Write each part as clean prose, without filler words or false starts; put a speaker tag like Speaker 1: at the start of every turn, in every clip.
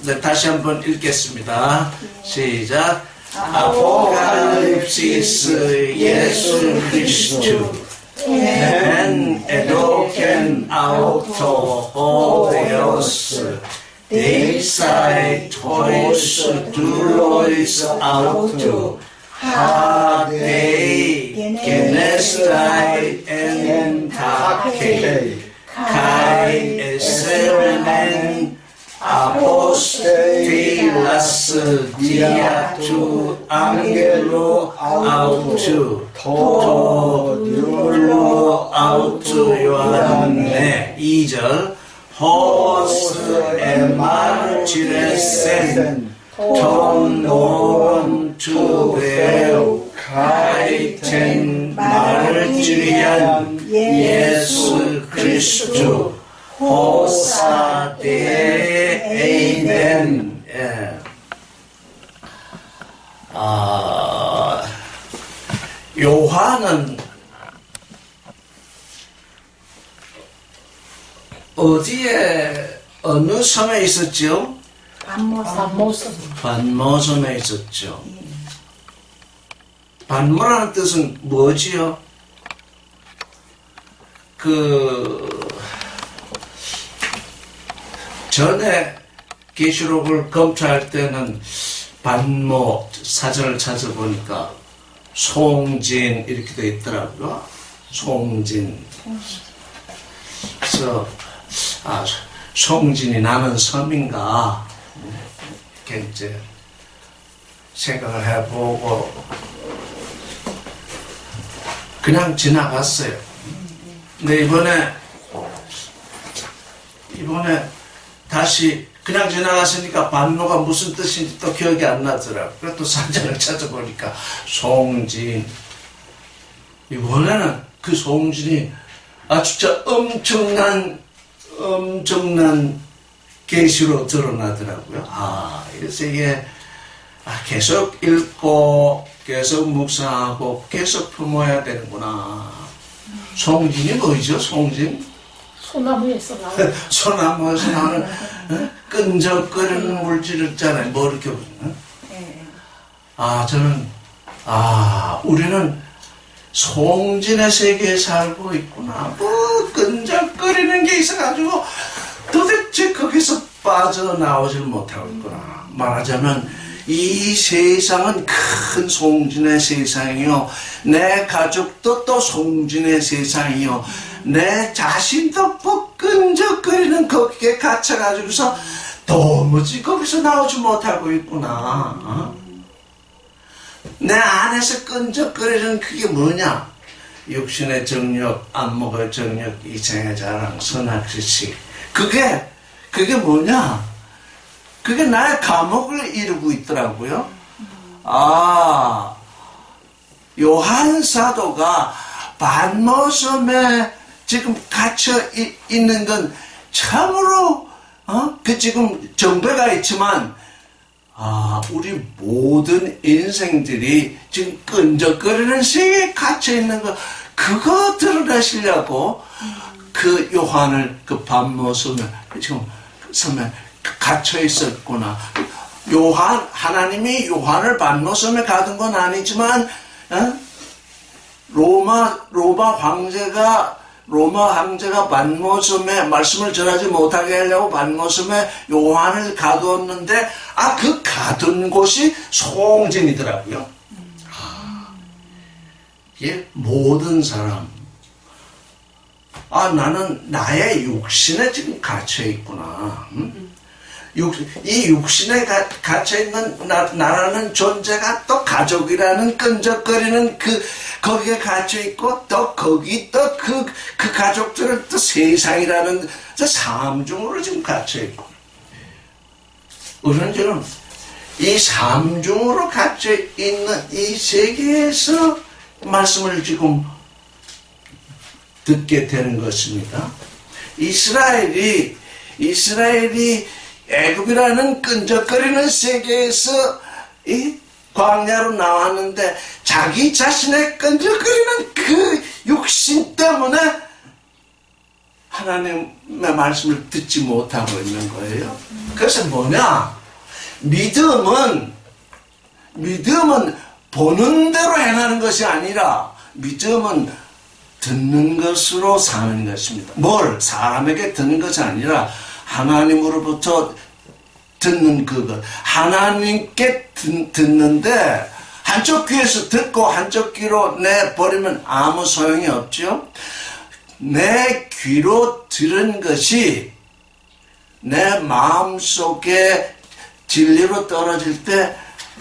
Speaker 1: 네, 다시 한번 읽겠습니다. 시작. 아포칼립시스 예수 그리스도 엔 에도켄 아우토 호데오스 데이사이 토이스 둘로이스 아우토 하데이 게네스타이 엔타케이 카이 에세르넨 아포스테일라스 디아투 앙겔로 아우투 토디올로 아우투 요한네 2절 호스 에마르치레센 톤노론 투베우 카이텐 마르치리안 예수 그리스도 호사데 에이멘. 요한은 어디에 어느 섬에 있었죠? 반모섬에 있었죠. 반모라는 뜻은 뭐지요? 전에 계시록을 검토할 때는 반모 사전을 찾아보니까 송진 이렇게 되어 있더라고요. 송진. 그래서 송진이 나는 섬인가 이렇게 이제 생각을 해보고 그냥 지나갔어요. 근데 이번에 다시 그냥 지나갔으니까 반모가 무슨 뜻인지 또 기억이 안 나더라고요. 그래서 또 사전을 찾아보니까 송진. 이번에는 그 송진이 진짜 엄청난 계시로 드러나더라고요. 그래서 이게 계속 읽고 계속 묵상하고 계속 품어야 되는구나. 송진이 뭐죠? 송진?
Speaker 2: 소나무에서 나는
Speaker 1: 소나무에서 나는 끈적거리는 물질 있잖아요. 뭐 이렇게 저는 우리는 송진의 세계에 살고 있구나. 뭐 끈적거리는 게 있어가지고 도대체 거기서 빠져나오질 못하고 있구나. 말하자면 이 세상은 큰 송진의 세상이요, 내 가족도 또 송진의 세상이요, 내 자신도 끈적거리는 거기에 갇혀가지고서 도무지 거기서 나오지 못하고 있구나. 내 안에서 끈적거리는 그게 뭐냐? 육신의 정욕, 안목의 정욕, 이생의 자랑, 선악지식. 그게 뭐냐? 그게 나의 감옥을 이루고 있더라고요. 요한 사도가 반모섬에 지금 갇혀 있는 건 참으로 지금 정배가 있지만 우리 모든 인생들이 지금 끈적거리는 세계에 갇혀 있는 거, 그거 드러내시려고 그 요한을 그 반모섬에 지금 섬에 갇혀 있었구나. 하나님이 요한을 반모섬에 가둔 건 아니지만 로마 황제가 반모섬에 말씀을 전하지 못하게 하려고 반모섬에 요한을 가두었는데 그 가둔 곳이 송진이더라고요. 이게 모든 사람 나는 나의 육신에 지금 갇혀 있구나. 이 육신에 갇혀있는 나라는 존재가 또 가족이라는 끈적거리는 거기에 갇혀있고, 또 거기 또 그 가족들은 또 세상이라는 삼중으로 지금 갇혀있고, 우리는 지금 이 삼중으로 갇혀있는 이 세계에서 말씀을 지금 듣게 되는 것입니다. 이스라엘이 애굽이라는 끈적거리는 세계에서 이 광야로 나왔는데 자기 자신의 끈적거리는 그 육신 때문에 하나님의 말씀을 듣지 못하고 있는 거예요. 그래서 뭐냐? 믿음은 보는 대로 행하는 것이 아니라 믿음은 듣는 것으로 사는 것입니다. 뭘? 사람에게 듣는 것이 아니라 하나님으로부터 듣는 그것. 하나님께 듣는데 한쪽 귀에서 듣고 한쪽 귀로 내버리면 아무 소용이 없죠. 내 귀로 들은 것이 내 마음속에 진리로 떨어질 때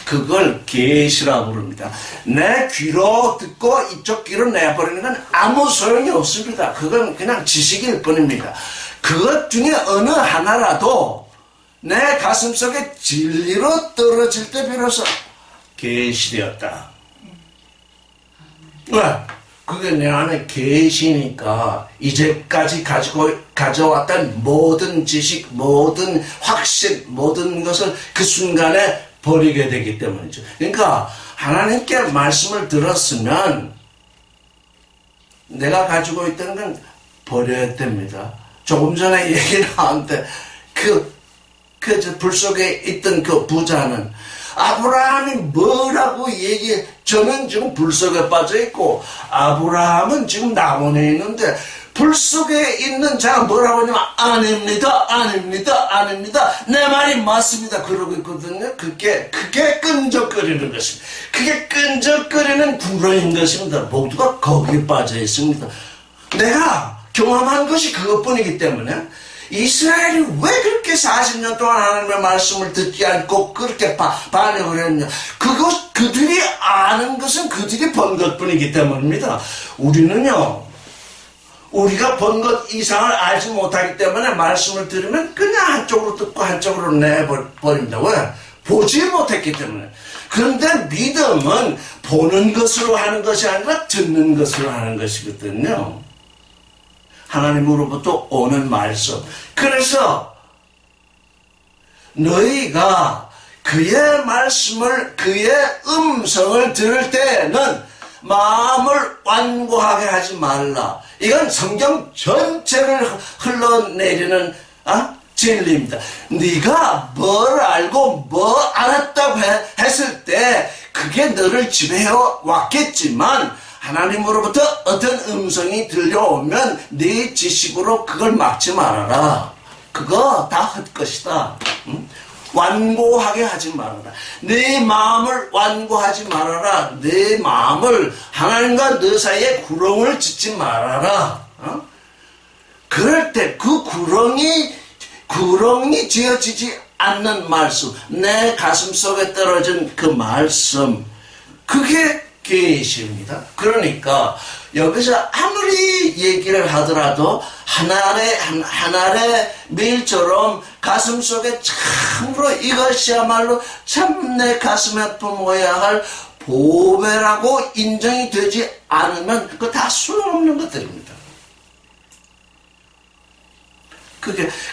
Speaker 1: 그걸 계시라고 부릅니다. 내 귀로 듣고 이쪽 귀로 내버리는 건 아무 소용이 없습니다. 그건 그냥 지식일 뿐입니다. 그것 중에 어느 하나라도 내 가슴속에 진리로 떨어질 때 비로소 계시되었다. 왜? 그게 내 안에 계시니까 이제까지 가져왔던 모든 지식, 모든 확신, 모든 것을 그 순간에 버리게 되기 때문이죠. 그러니까 하나님께 말씀을 들었으면 내가 가지고 있던 건 버려야 됩니다. 조금 전에 얘기 나왔는데 불 속에 있던 그 부자는 아브라함이 뭐라고 저는 지금 불 속에 빠져 있고 아브라함은 지금 남원에 있는데 불 속에 있는 자가 뭐라고 하냐면 아닙니다. 내 말이 맞습니다. 그러고 있거든요. 그게 끈적거리는 것입니다. 그게 끈적거리는 구렁인 것입니다. 모두가 거기에 빠져 있습니다. 내가 경험한 것이 그것뿐이기 때문에 이스라엘이 왜 그렇게 40년 동안 하나님의 말씀을 듣지 않고 그렇게 반역을 했냐? 그들이 아는 것은 그들이 본 것뿐이기 때문입니다. 우리가 본 것 이상을 알지 못하기 때문에 말씀을 들으면 그냥 한쪽으로 듣고 한쪽으로 내버립니다. 왜? 보지 못했기 때문에. 그런데 믿음은 보는 것으로 하는 것이 아니라 듣는 것으로 하는 것이거든요. 하나님으로부터 오는 말씀. 그래서 너희가 그의 말씀을, 그의 음성을 들을 때에는 마음을 완고하게 하지 말라. 이건 성경 전체를 흘러내리는 진리입니다. 네가 뭘 알고 뭐 알았다고 했을 때 그게 너를 지배해 왔겠지만 하나님으로부터 어떤 음성이 들려오면 네 지식으로 그걸 막지 말아라. 그거 다 헛것이다. 완고하게 하지 말아라. 네 마음을 완고하지 말아라. 네 마음을 하나님과 너 사이에 구렁을 짓지 말아라. 그럴 때 그 구렁이 지어지지 않는 말씀, 내 가슴 속에 떨어진 그 말씀, 그게 계시입니다. 그러니까 여기서 아무리 얘기를 하더라도 하나의 밀처럼 가슴 속에 참으로 이것이야말로 참 내 가슴에 품어야 할 보배라고 인정이 되지 않으면 그거 다 소용없는 것들입니다.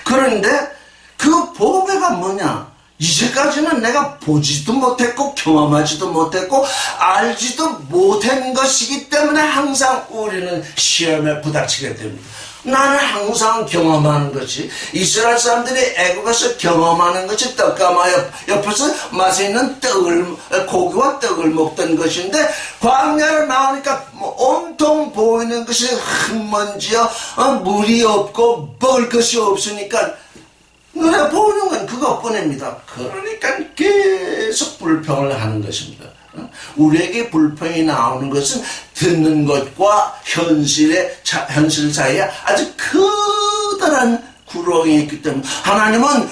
Speaker 1: 그런데 그 보배가 뭐냐? 이제까지는 내가 보지도 못했고 경험하지도 못했고 알지도 못한 것이기 때문에 항상 우리는 시험에 부닥치게 됩니다. 나는 항상 경험하는 것이 이스라엘 사람들이 애국에서 경험하는 것이 떡가마 옆에서 맛있는 고기와 떡을 먹던 것인데 광야로 나오니까 온통 보이는 것이 흙먼지여 물이 없고 먹을 것이 없으니까 눈에 보이는 건 그것뿐입니다. 그러니까 계속 불평을 하는 것입니다. 우리에게 불평이 나오는 것은 듣는 것과 현실 사이에 아주 커다란 구렁이 있기 때문에 하나님은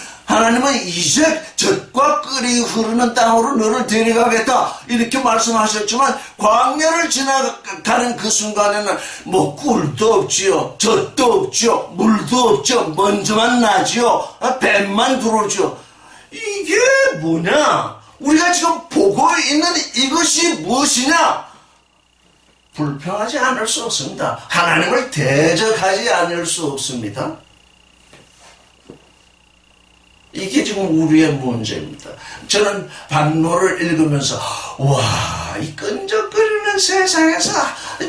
Speaker 1: 이제 젖과 꿀이 흐르는 땅으로 너를 데려가겠다 이렇게 말씀하셨지만 광야를 지나가는 그 순간에는 뭐 꿀도 없지요, 젖도 없지요, 물도 없죠, 먼지만 나지요, 뱀만 들어오죠. 이게 뭐냐? 우리가 지금 보고 있는 이것이 무엇이냐? 불평하지 않을 수 없습니다. 하나님을 대적하지 않을 수 없습니다. 이게 지금 우리의 문제입니다. 저는 반모를 읽으면서 와, 이 끈적거리는 세상에서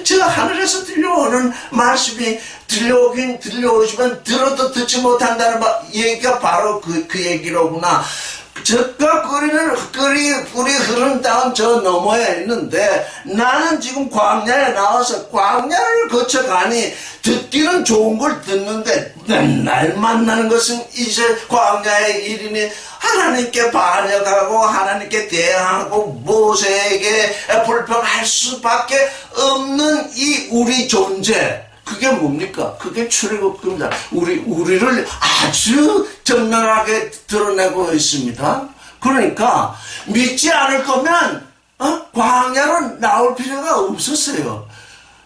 Speaker 1: 저 하늘에서 들려오는 말씀이 들려오긴 들려오지만 들어도 듣지 못한다는 얘기가 바로 그 얘기로구나. 젖과 꿀이 흐른 땅 저 너머에 있는데 나는 지금 광야에 나와서 광야를 거쳐가니 듣기는 좋은 걸 듣는데 맨날 만나는 것은 이제 광야의 일이니 하나님께 반역하고 하나님께 대항하고 모세에게 불평할 수밖에 없는 이 우리 존재. 그게 뭡니까? 그게 출애굽입니다. 우리를 아주 적나라하게 드러내고 있습니다. 그러니까 믿지 않을 거면 광야로 나올 필요가 없었어요.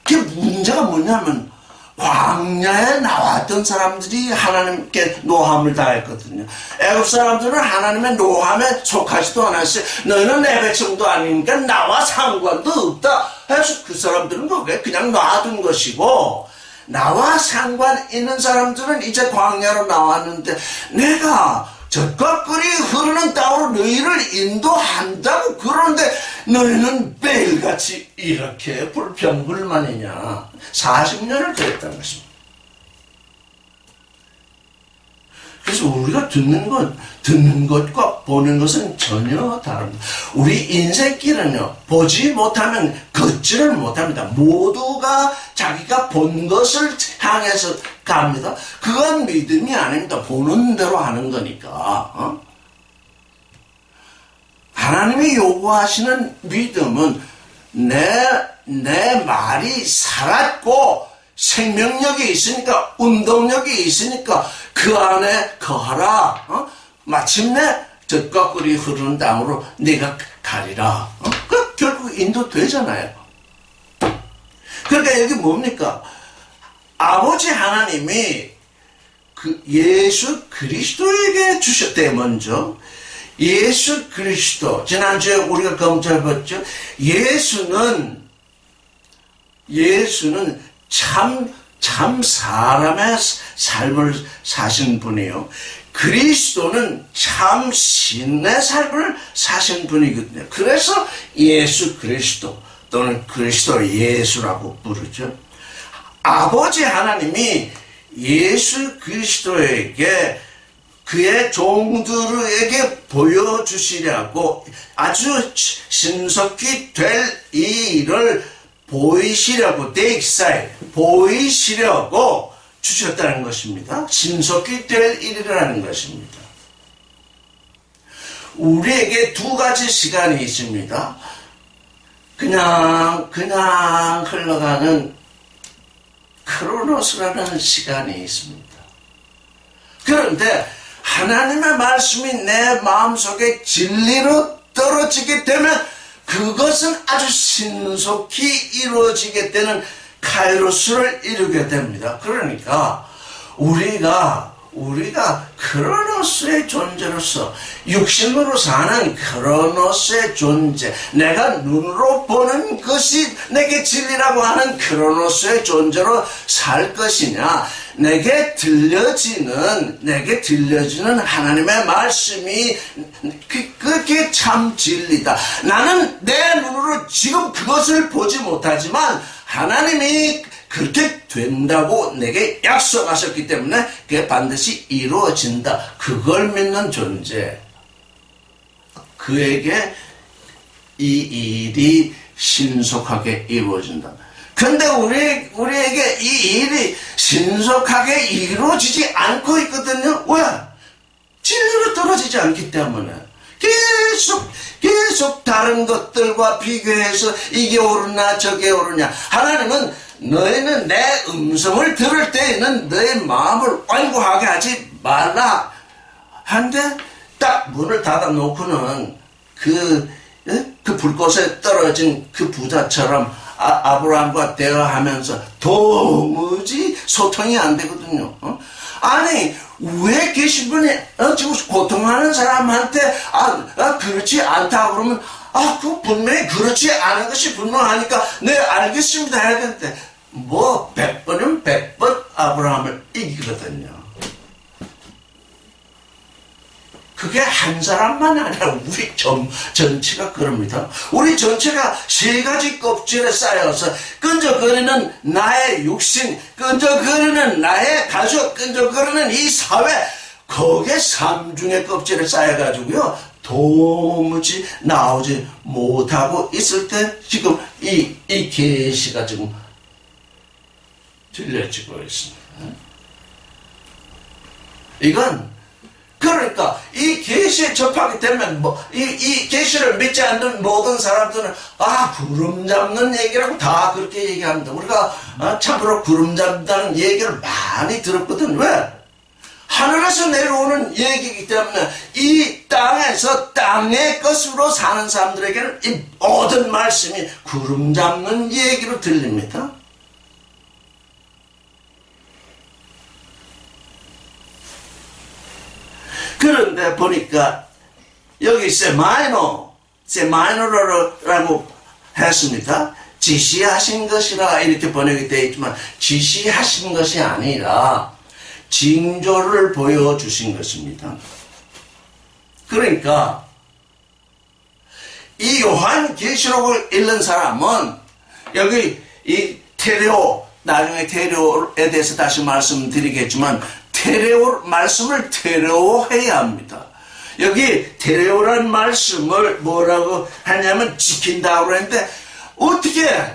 Speaker 1: 그게 문제가 뭐냐면 광야에 나왔던 사람들이 하나님께 노함을 다했거든요. 애굽 사람들은 하나님의 노함에 속하지도 않았어요. 너희는 내 백성도 아니니까 나와 상관도 없다 해서 그 사람들은 그냥 놔둔 것이고, 나와 상관 있는 사람들은 이제 광야로 나왔는데 내가 젖과 꿀이 흐르는 땅으로 너희를 인도한다고 그러는데 너희는 매일같이 이렇게 불평불만이냐. 40년을 그랬다는 것입니다. 그래서 우리가 듣는 것과 보는 것은 전혀 다릅니다. 우리 인생길은요, 보지 못하면 걷지를 못합니다. 모두가 자기가 본 것을 향해서 갑니다. 그건 믿음이 아닙니다. 보는 대로 하는 거니까. 하나님이 요구하시는 믿음은 내 말이 살았고 생명력이 있으니까, 운동력이 있으니까 그 안에 거하라. 마침내 젖과 꿀이 흐르는 땅으로 네가 가리라. 그 결국 인도되잖아요. 그러니까 여기 뭡니까? 아버지 하나님이 그 예수 그리스도에게 주셨대. 먼저 예수 그리스도, 지난주에 우리가 검토해봤죠. 예수는 참 사람의 삶을 사신 분이에요. 그리스도는 참 신의 삶을 사신 분이거든요. 그래서 예수 그리스도 또는 그리스도 예수라고 부르죠. 아버지 하나님이 예수 그리스도에게 그의 종들에게 보여주시려고 아주 신속히 될 일을 보이시려고, 보이시려고 주셨다는 것입니다. 신속히 될 일이라는 것입니다. 우리에게 두 가지 시간이 있습니다. 그냥 흘러가는 크로노스라는 시간이 있습니다. 그런데 하나님의 말씀이 내 마음속에 진리로 떨어지게 되면 그것은 아주 신속히 이루어지게 되는 카이로스를 이루게 됩니다. 그러니까 우리가 크로노스의 존재로서, 육신으로 사는 크로노스의 존재, 내가 눈으로 보는 것이 내게 진리라고 하는 크로노스의 존재로 살 것이냐, 내게 들려지는 하나님의 말씀이 그게 참 진리다. 나는 내 눈으로 지금 그것을 보지 못하지만 하나님이 그렇게 된다고 내게 약속하셨기 때문에 그게 반드시 이루어진다. 그걸 믿는 존재. 그에게 이 일이 신속하게 이루어진다. 근데 우리에게 이 일이 신속하게 이루어지지 않고 있거든요. 왜? 진리로 떨어지지 않기 때문에. 계속 다른 것들과 비교해서 이게 옳으나 저게 옳으냐. 하나님은 너희는 내 음성을 들을 때에는 너의 마음을 완고하게 하지 말라. 한데 딱 문을 닫아놓고는 그 불꽃에 떨어진 그 부자처럼 아브라함과 대화하면서 도무지 소통이 안 되거든요. 아니, 왜 계신 분이 지금 고통하는 사람한테 그렇지 않다 그러면 그 분명히 그렇지 않은 것이 분명하니까 네 알겠습니다 해야 되는데 100번은 100번 아브라함을 이기거든요. 그게 한 사람만 아니라 우리 전체가 그럽니다. 우리 전체가 세 가지 껍질에 쌓여서 끈적거리는 나의 육신, 끈적거리는 나의 가족, 끈적거리는 이 사회, 거기에 삼중의 껍질에 쌓여가지고요, 도무지 나오지 못하고 있을 때 지금 이 계시가 지금 들려지고 있습니다. 이건 그러니까 이 계시에 접하게 되면 이 계시를 믿지 않는 모든 사람들은 구름 잡는 얘기라고 다 그렇게 얘기합니다. 우리가 참으로 구름 잡는다는 얘기를 많이 들었거든. 왜? 하늘에서 내려오는 얘기이기 때문에 이 땅에서 땅의 것으로 사는 사람들에게는 이 모든 말씀이 구름 잡는 얘기로 들립니다. 그런데 보니까 여기 세마이너라고 했습니다. 지시하신 것이라 이렇게 번역이 되어 있지만 지시하신 것이 아니라 징조를 보여주신 것입니다. 그러니까 이 요한계시록을 읽는 사람은 여기 이 테레오, 나중에 테레오에 대해서 다시 말씀드리겠지만 말씀을 테레오해야 합니다. 여기 테레오라는 말씀을 뭐라고 하냐면 지킨다고 그랬는데 어떻게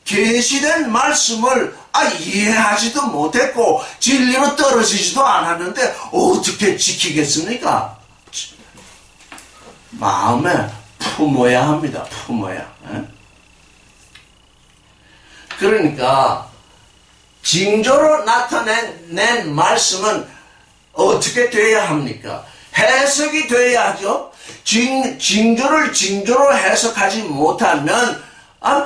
Speaker 1: 계시된 말씀을 이해하지도 못했고 진리로 떨어지지도 않았는데 어떻게 지키겠습니까? 마음에 품어야 합니다. 품어야. 그러니까 징조로 나타낸 말씀은 어떻게 돼야 합니까? 해석이 돼야 하죠. 징조를 징조로 해석하지 못하면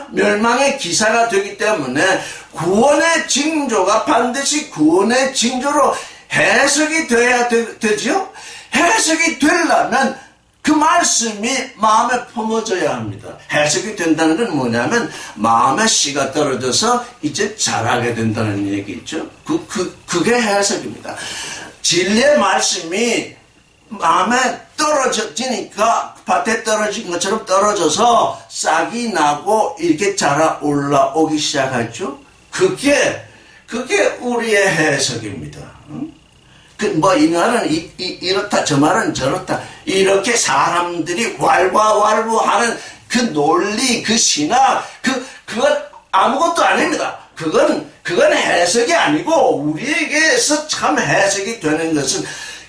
Speaker 1: 멸망의 기사가 되기 때문에 구원의 징조가 반드시 구원의 징조로 해석이 돼야 되죠. 해석이 되려면 그 말씀이 마음에 품어져야 합니다. 해석이 된다는 건 뭐냐면 마음의 씨가 떨어져서 이제 자라게 된다는 얘기죠. 그게 해석입니다. 진리의 말씀이 마음에 떨어지니까 밭에 떨어진 것처럼 떨어져서 싹이 나고 이렇게 자라 올라오기 시작하죠. 그게 우리의 해석입니다. 이 말은 이렇다, 저 말은 저렇다. 이렇게 사람들이 왈가왈부하는 그 논리, 그 신학, 그건 아무것도 아닙니다. 그건 해석이 아니고 우리에게서 참 해석이 되는 것은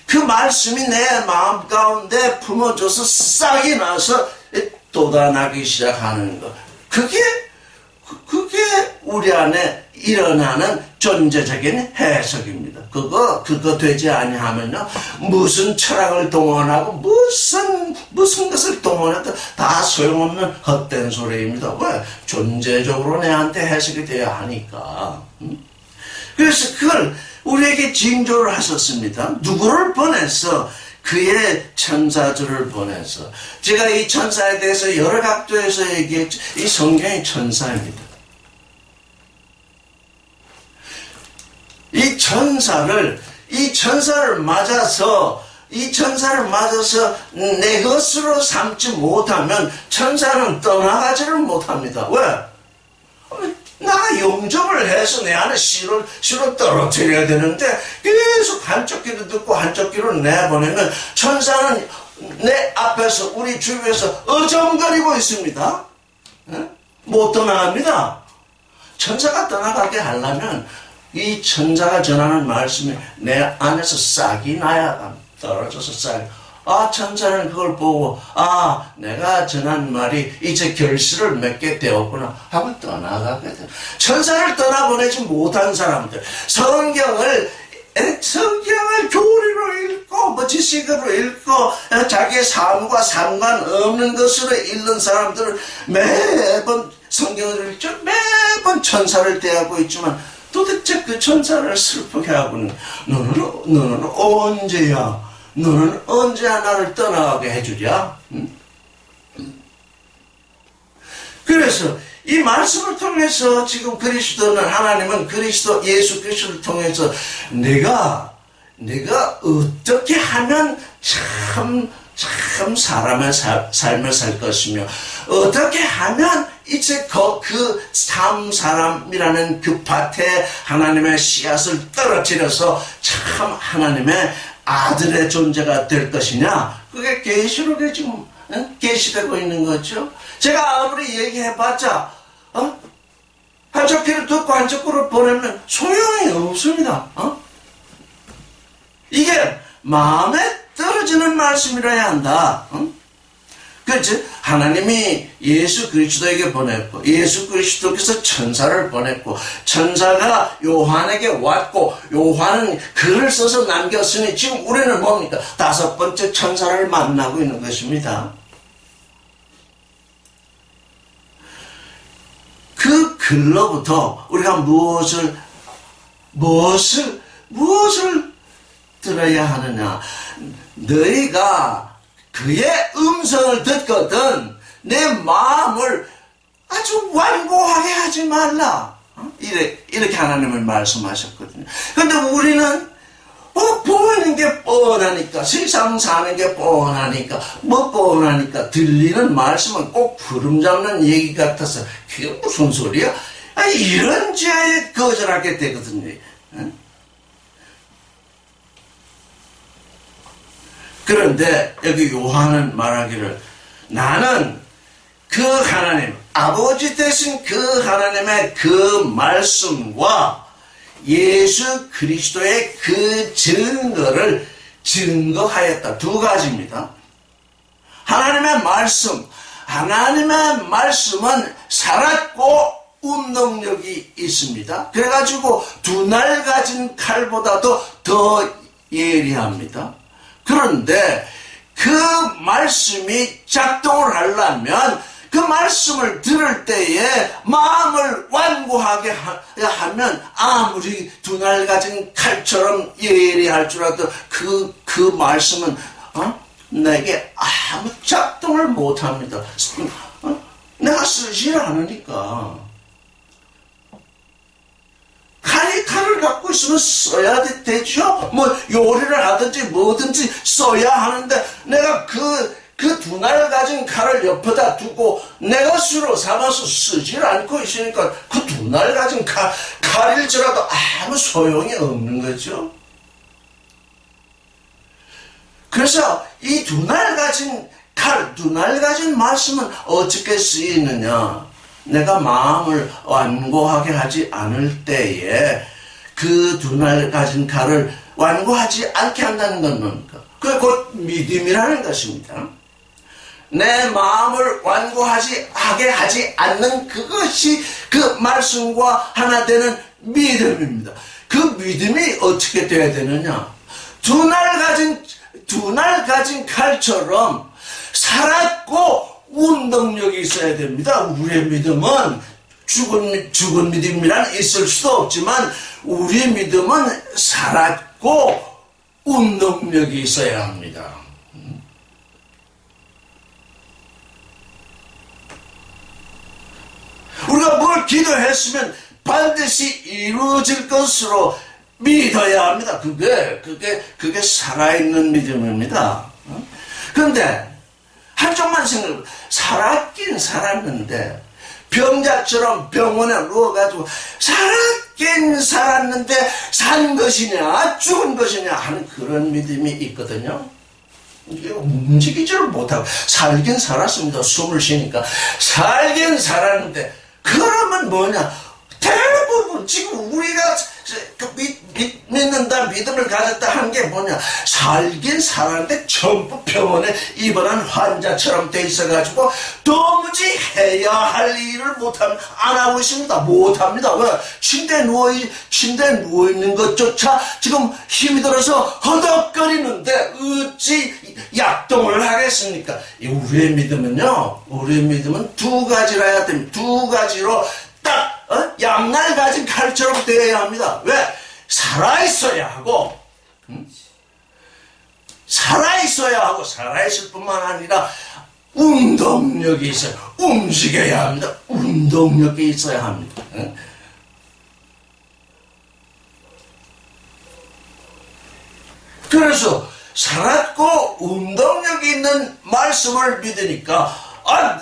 Speaker 1: 그 말씀이 내 마음 가운데 품어져서 싹이 나서 돋아나기 시작하는 것. 그게 우리 안에 일어나는 존재적인 해석입니다. 그거 되지 아니하면요, 무슨 철학을 동원하고 무슨 것을 동원해도 다 소용없는 헛된 소리입니다. 왜? 존재적으로 내한테 해석이 돼야 하니까. 그래서 그걸 우리에게 징조를 하셨습니다. 누구를 보내서? 그의 천사들을 보내서. 제가 이 천사에 대해서 여러 각도에서 얘기했죠. 이 성경이 천사입니다. 이 천사를 맞아서 내 것으로 삼지 못하면 천사는 떠나가지를 못합니다. 왜? 나가 영접을 해서 내 안에 씨를 떨어뜨려야 되는데 계속 한쪽 귀로 듣고 한쪽 귀로 내보내면 천사는 내 앞에서 우리 주위에서 어정거리고 있습니다. 못 떠나갑니다. 천사가 떠나가게 하려면 이 천사가 전하는 말씀이 내 안에서 싹이 나야 합니다. 떨어져서 싹이. 천사는 그걸 보고 내가 전한 말이 이제 결실을 맺게 되었구나 하고 떠나가게 돼. 천사를 떠나보내지 못한 사람들, 성경을 교리로 읽고 지식으로 읽고 자기의 삶과 상관없는 것으로 읽는 사람들은 매번 성경을 읽죠. 매번 천사를 대하고 있지만 도대체 그 천사를 슬프게 하고는 너는 언제야? 너는 언제 나를 떠나가게 해주랴? 그래서 이 말씀을 통해서 지금 하나님은 그리스도 예수 그리스도를 통해서 내가 내가 어떻게 하면 참 사람의 삶을 살 것이며, 어떻게 하면 이제 그 사람이라는 그 밭에 하나님의 씨앗을 떨어뜨려서 참 하나님의 아들의 존재가 될 것이냐. 그게 계시록에 지금 계시되고 있는 거죠. 제가 아무리 얘기해봤자 한쪽 귀를 듣고 한쪽 귀를 보내면 소용이 없습니다. 이게 마음에 떨어지는 말씀이라야 한다. 그렇지? 하나님이 예수 그리스도에게 보냈고, 예수 그리스도께서 천사를 보냈고, 천사가 요한에게 왔고, 요한은 글을 써서 남겼으니 지금 우리는 뭡니까? 5번째 천사를 만나고 있는 것입니다. 그 글로부터 우리가 무엇을 들어야 하느냐? 너희가 그의 음성을 듣거든 내 마음을 아주 완고하게 하지 말라. 이렇게 하나님은 말씀하셨거든요. 그런데 우리는 보이는 게 뻔하니까, 세상 사는 게 뻔하니까, 뻔하니까 들리는 말씀은 꼭 구름 잡는 얘기 같아서 그게 무슨 소리야? 이런 지하에 거절하게 되거든요. 그런데 여기 요한은 말하기를, 나는 그 하나님, 아버지 되신 그 하나님의 그 말씀과 예수 그리스도의 그 증거를 증거하였다. 2가지입니다. 하나님의 말씀은 살았고 운동력이 있습니다. 그래가지고 2날 가진 칼보다도 더 예리합니다. 그런데 그 말씀이 작동을 하려면 그 말씀을 들을 때에 마음을 완고하게 하면 아무리 2날 가진 칼처럼 예리할 줄 알아도 그 말씀은 내게 아무 작동을 못합니다. 내가 쓰질 않으니까. 칼을 갖고 있으면 써야 되죠. 요리를 하든지 뭐든지 써야 하는데, 내가 그 2날 가진 칼을 옆에다 두고 내가 수로 삼아서 쓰질 않고 있으니까 그 2날 가진 칼일지라도 아무 소용이 없는 거죠. 그래서 이 2날 가진 2날 가진 말씀은 어떻게 쓰이느냐? 내가 마음을 완고하게 하지 않을 때에 그 2날 가진 칼을 완고하지 않게 한다는 건 뭡니까? 그게 곧 믿음이라는 것입니다. 내 마음을 완고하게 하지 않는 그것이 그 말씀과 하나 되는 믿음입니다. 그 믿음이 어떻게 돼야 되느냐? 2날 가진 칼처럼 살았고 운동력이 있어야 됩니다. 우리의 믿음은 죽은 믿음이란 있을 수도 없지만, 우리의 믿음은 살았고 운동력이 있어야 합니다. 우리가 뭘 기도했으면 반드시 이루어질 것으로 믿어야 합니다. 그게 살아있는 믿음입니다. 그런데 한쪽만 생각해보면, 살았긴 살았는데 병자처럼 병원에 누워가지고 살았긴 살았는데 산 것이냐 죽은 것이냐 하는 그런 믿음이 있거든요. 이게 움직이지를 못하고, 살긴 살았습니다. 숨을 쉬니까. 살긴 살았는데, 그러면 뭐냐? 대부분 지금 우리가 믿는다, 믿음을 가졌다 한 게 뭐냐? 살긴 살았는데 전부 병원에 입원한 환자처럼 돼 있어가지고 도무지 해야 할 일을 못합니다. 안 하고 있습니다. 못합니다. 왜? 침대에 누워있는 것조차 지금 힘이 들어서 허덕거리는데 어찌 약동을 하겠습니까? 우리의 믿음은요, 우리의 믿음은 2가지라 해야 됩니다. 2가지로 딱 양날 가진 칼처럼 되어야 합니다. 왜? 살아있어야 하고, 살아있을 뿐만 아니라 운동력이 있어요. 움직여야 합니다. 운동력이 있어야 합니다. 그래서 살았고 운동력 있는 말씀을 믿으니까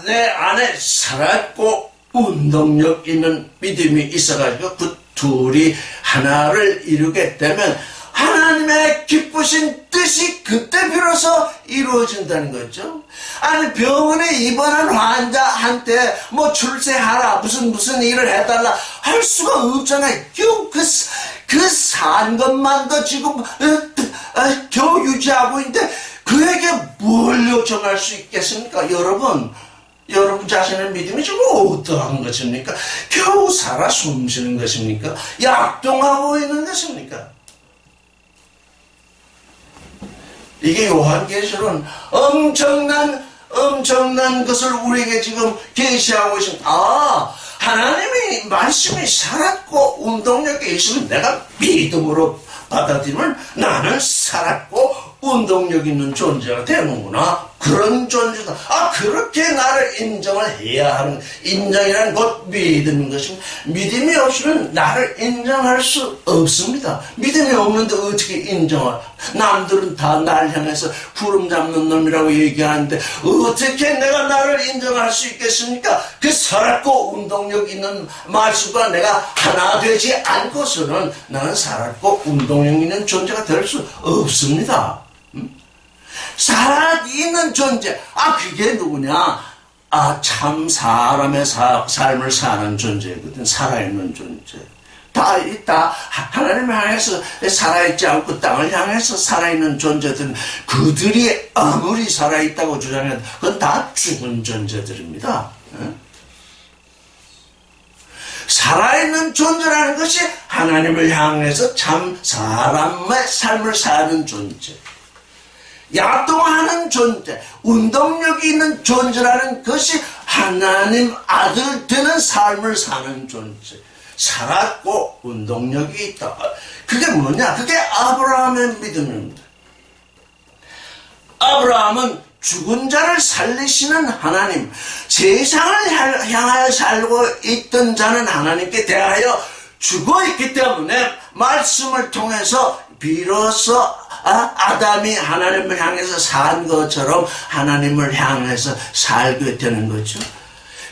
Speaker 1: 내 안에 살았고 운동력 있는 믿음이 있어가지고 그 둘이 하나를 이루게 되면 하나님의 기쁘신 뜻이 그때 비로소 이루어진다는 거죠. 아니 병원에 입원한 환자한테 뭐 출세하라 무슨 일을 해달라 할 수가 없잖아요. 겨우 그 산 것만도 지금 겨우 유지하고 있는데 그에게 뭘 요청할 수 있겠습니까? 여러분 자신의 믿음이 지금 어떠한 것입니까? 겨우 살아 숨쉬는 것입니까? 약동하고 있는 것입니까? 이게 요한계시록은 엄청난 것을 우리에게 지금 계시하고 있습니다. 하나님이 말씀이 살았고 운동력이 있으면 내가 믿음으로 받아들이면 나는 살았고 운동력 있는 존재가 되는구나. 그런 존재다. 그렇게 나를 인정을 해야 하는, 인정이라는 곧 믿음인 것입니다. 믿음이 없으면 나를 인정할 수 없습니다. 믿음이 없는데 어떻게 인정을? 남들은 다 날 향해서 구름 잡는 놈이라고 얘기하는데 어떻게 내가 나를 인정할 수 있겠습니까? 그 살았고 운동력 있는 말씀과 내가 하나 되지 않고서는 나는 살았고 운동력 있는 존재가 될 수 없습니다. 살아있는 존재. 그게 누구냐? 참 사람의 삶을 사는 존재거든. 살아있는 존재. 다 있다. 하나님을 향해서 살아있지 않고 땅을 향해서 살아있는 존재들은 그들이 아무리 살아있다고 주장해도 그건 다 죽은 존재들입니다. 살아있는 존재라는 것이 하나님을 향해서 참 사람의 삶을 사는 존재. 야동하는 존재, 운동력이 있는 존재라는 것이 하나님 아들 되는 삶을 사는 존재. 살았고 운동력이 있다. 그게 뭐냐? 그게 아브라함의 믿음입니다. 아브라함은 죽은 자를 살리시는 하나님, 세상을 향하여 살고 있던 자는 하나님께 대하여 죽어 있기 때문에 말씀을 통해서 비로소 아담이 하나님을 향해서 산 것처럼 하나님을 향해서 살게 되는 거죠.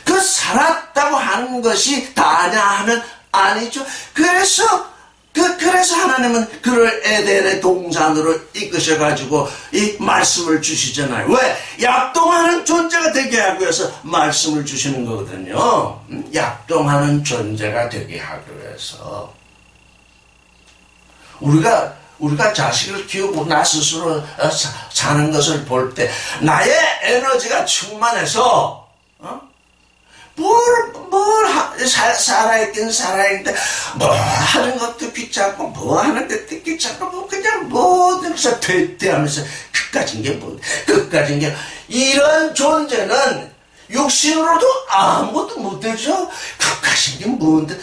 Speaker 1: 그 살았다고 하는 것이 다냐 하면 아니죠. 그래서 하나님은 그를 에덴의 동산으로 이끄셔가지고 이 말씀을 주시잖아요. 왜? 약동하는 존재가 되게 하기 위해서 말씀을 주시는 거거든요. 약동하는 존재가 되게 하기 위해서. 우리가 자식을 키우고 나 스스로 사는 것을 볼 때 나의 에너지가 충만해서 살아있긴 살아있는데 뭐 하는 것도 귀찮고 뭐 하는 것도 귀찮고 뭐 그냥 모든 것을 퇴퇴하면서 그까진 게 이런 존재는 육신으로도 아무것도 못되죠. 그까진 게 뭔데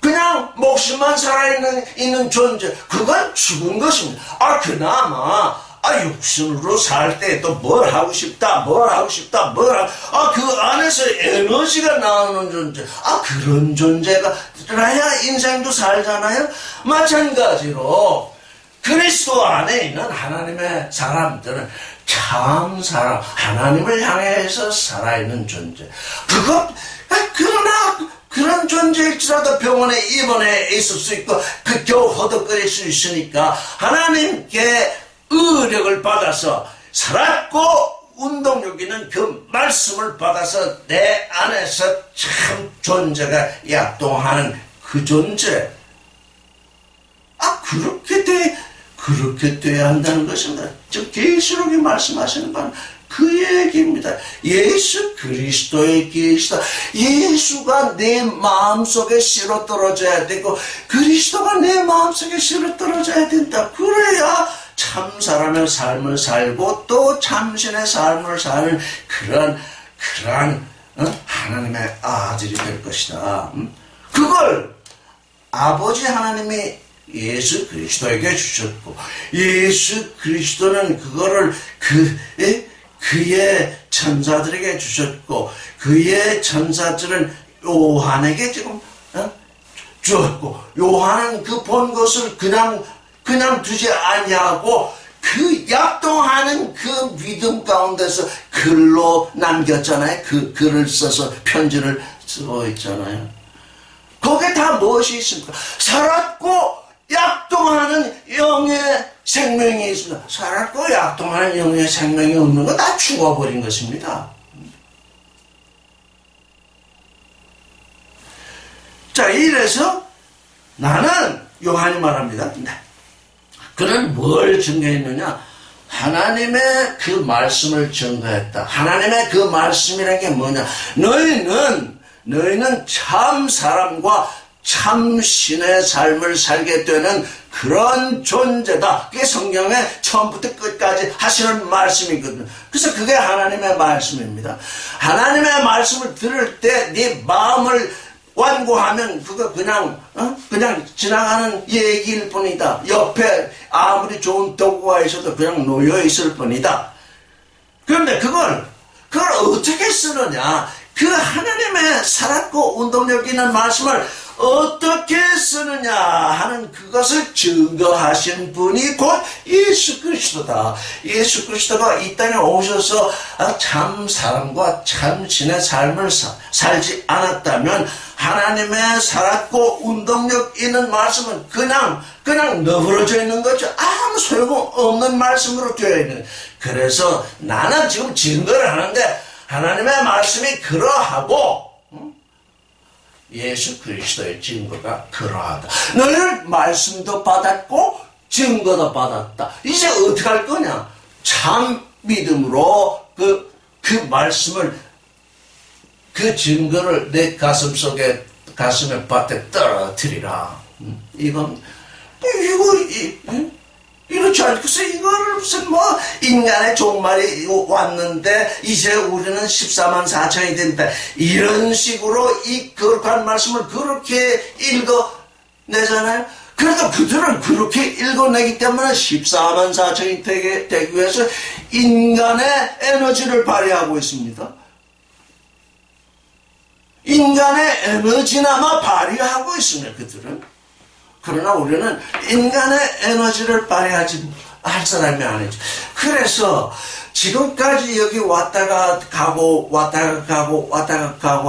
Speaker 1: 그냥 목숨만 살아있는 존재, 그건 죽은 것입니다. 그나마 육신으로 살 때 또 뭘 하고 싶다, 그 안에서 에너지가 나오는 존재, 그런 존재가 라야 인생도 살잖아요. 마찬가지로 그리스도 안에 있는 하나님의 사람들은 참 사람, 하나님을 향해서 살아있는 존재. 그러나 그런 존재일지라도 병원에 입원해 있을 수 있고 겨우 허덕거릴 수 있으니까 하나님께 의력을 받아서 살았고 운동력 있는 그 말씀을 받아서 내 안에서 참 존재가 약동하는 그 존재. 그렇게 돼야 한다는 것입니다. 즉 계시록이 말씀하시는 바는 그 얘기입니다. 예수 그리스도의 계시다. 예수가 내 마음속에 실어 떨어져야 되고 그리스도가 내 마음속에 실어 떨어져야 된다. 그래야 참 사람의 삶을 살고 또 참신의 삶을 사는 그러한 하나님의 아들이 될 것이다. 그걸 아버지 하나님이 예수 그리스도에게 주셨고 예수 그리스도는 그거를 그의 천사들에게 주셨고 그의 천사들은 요한에게 지금 주었고 요한은 그 본 것을 그냥 그냥 두지 아니하고 그 약동하는 그 믿음 가운데서 글로 남겼잖아요. 그 글을 써서 편지를 쓰고 있잖아요. 거기에 다 무엇이 있습니까? 살았고 약동하는 영의 생명이 있습니다. 살았고 약동하는 영의 생명이 없는 건 다 죽어버린 것입니다. 자, 이래서 나는 요한이 말합니다. 그는 뭘 증거했느냐? 하나님의 그 말씀을 증거했다. 하나님의 그 말씀이라는 게 뭐냐? 너희는 참 사람과 참 신의 삶을 살게 되는 그런 존재다. 그게 성경의 처음부터 끝까지 하시는 말씀이거든요. 그래서 그게 하나님의 말씀입니다. 하나님의 말씀을 들을 때 네 마음을 완고하면 그거 그냥 지나가는 얘기일 뿐이다. 옆에 아무리 좋은 도구가 있어도 그냥 놓여 있을 뿐이다. 그런데 그걸 어떻게 쓰느냐? 그 하나님의 살았고 운동력 있는 말씀을 어떻게 쓰느냐 하는 그것을 증거하신 분이 곧 예수 그리스도다. 예수 그리스도가 이 땅에 오셔서 참 사람과 참 신의 삶을 살지 않았다면 하나님의 살았고 운동력 있는 말씀은 그냥 너부러져 있는 거죠. 아무 소용없는 말씀으로 되어 있는. 그래서 나는 지금 증거를 하는데 하나님의 말씀이 그러하고 예수 그리스도의 증거가 그러하다. 너희는 말씀도 받았고 증거도 받았다. 이제 어떻게 할 거냐? 참 믿음으로 그 말씀을 그 증거를 내 가슴에 밭에 떨어뜨리라. 이렇지 않고서 이거를 무슨 인간의 종말이 왔는데 이제 우리는 14만 4천이 된다. 이런 식으로 이 거룩한 말씀을 그렇게 읽어내잖아요. 그래도 그들은 그렇게 읽어내기 때문에 14만 4천이 되기 위해서 인간의 에너지를 발휘하고 있습니다. 인간의 에너지나마 발휘하고 있습니다. 그들은. 그러나 우리는 인간의 에너지를 발휘하지 할 사람이 아니죠. 그래서 지금까지 여기 왔다가 가고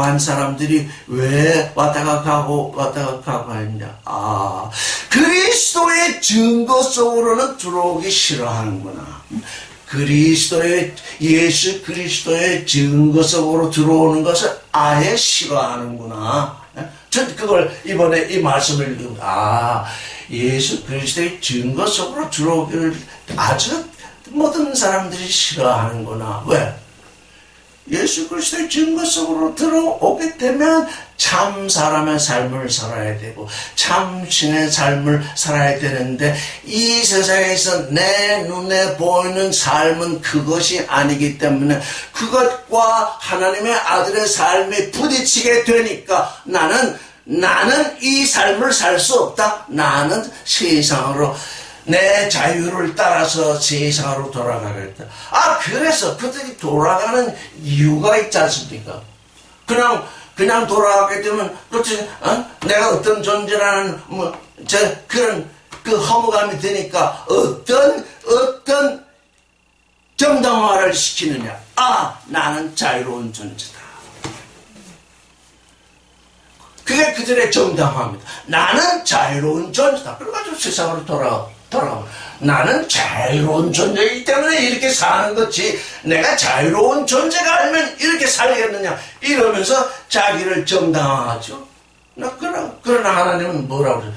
Speaker 1: 한 사람들이 왜 왔다가 가고 했냐? 그리스도의 증거 속으로는 들어오기 싫어하는구나. 예수 그리스도의 증거 속으로 들어오는 것을 아예 싫어하는구나. 전 그걸 이번에 이 말씀을 읽으면 예수 그리스도의 증거 속으로 들어오기를 아주 모든 사람들이 싫어하는구나. 왜? 예수 그리스도의 증거 속으로 들어오게 되면 참 사람의 삶을 살아야 되고 참 신의 삶을 살아야 되는데 이 세상에서 내 눈에 보이는 삶은 그것이 아니기 때문에 그것과 하나님의 아들의 삶이 부딪히게 되니까 나는 이 삶을 살 수 없다. 나는 세상으로 내 자유를 따라서 세상으로 돌아가겠다. 그래서 그들이 돌아가는 이유가 있지 않습니까? 그냥 돌아가게 되면, 그렇지, 내가 어떤 존재라는, 그런, 허무감이 드니까, 어떤 정당화를 시키느냐. 나는 자유로운 존재다. 그게 그들의 정당화입니다. 나는 자유로운 존재다. 그래가지고 세상으로 돌아가고. 나는 자유로운 존재이기 때문에 이렇게 사는 거지 내가 자유로운 존재가 아니면 이렇게 살겠느냐 이러면서 자기를 정당화하죠. 그러나 하나님은 뭐라고 그래요?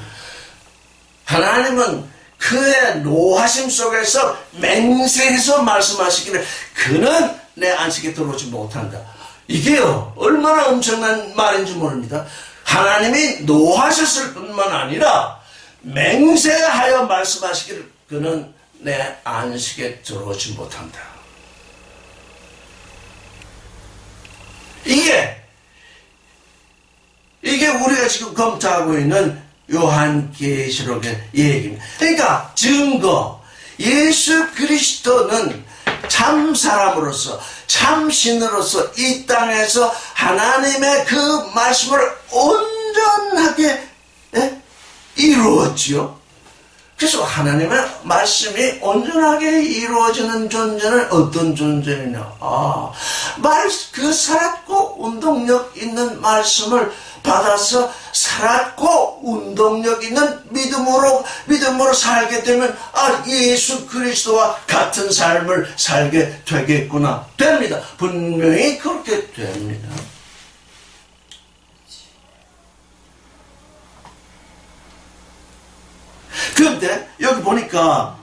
Speaker 1: 하나님은 그의 노하심 속에서 맹세해서 말씀하시기를 그는 내 안식에 들어오지 못한다. 이게요 얼마나 엄청난 말인지 모릅니다. 하나님이 노하셨을 뿐만 아니라 맹세하여 말씀하시기를 그는 내 안식에 들어오지 못한다. 이게 우리가 지금 검토하고 있는 요한계시록의 얘기입니다. 그러니까 증거, 예수 그리스도는 참 사람으로서 참 신으로서 이 땅에서 하나님의 그 말씀을 온전하게 이루었지요. 그래서 하나님의 말씀이 온전하게 이루어지는 존재는 어떤 존재냐? 그 살았고 운동력 있는 말씀을 받아서 살았고 운동력 있는 믿음으로 살게 되면 예수 그리스도와 같은 삶을 살게 되겠구나. 됩니다. 분명히 그렇게 됩니다. 그런데 여기 보니까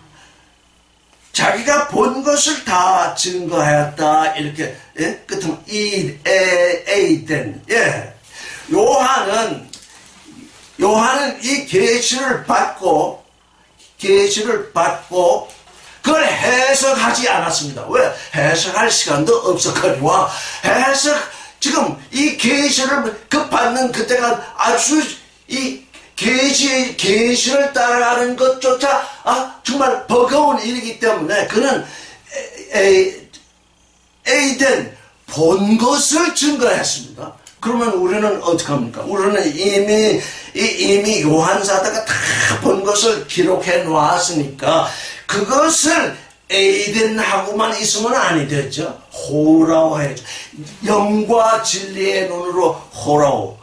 Speaker 1: 자기가 본 것을 다 증거하였다 이렇게 끝은 에이덴. 요한은 이 계시를 받고 그걸 해석하지 않았습니다. 왜? 해석할 시간도 없었거니와 지금 이 계시를 받는 그때가 아주 이 계시를 따라가는 것조차 정말 버거운 일이기 때문에 그는 에이덴 본 것을 증거했습니다. 그러면 우리는 어떡합니까? 우리는 이미 요한사도가 다 본 것을 기록해 놓았으니까 그것을 에이덴하고만 있으면 아니 되죠. 호라오해야죠. 영과 진리의 눈으로 호라오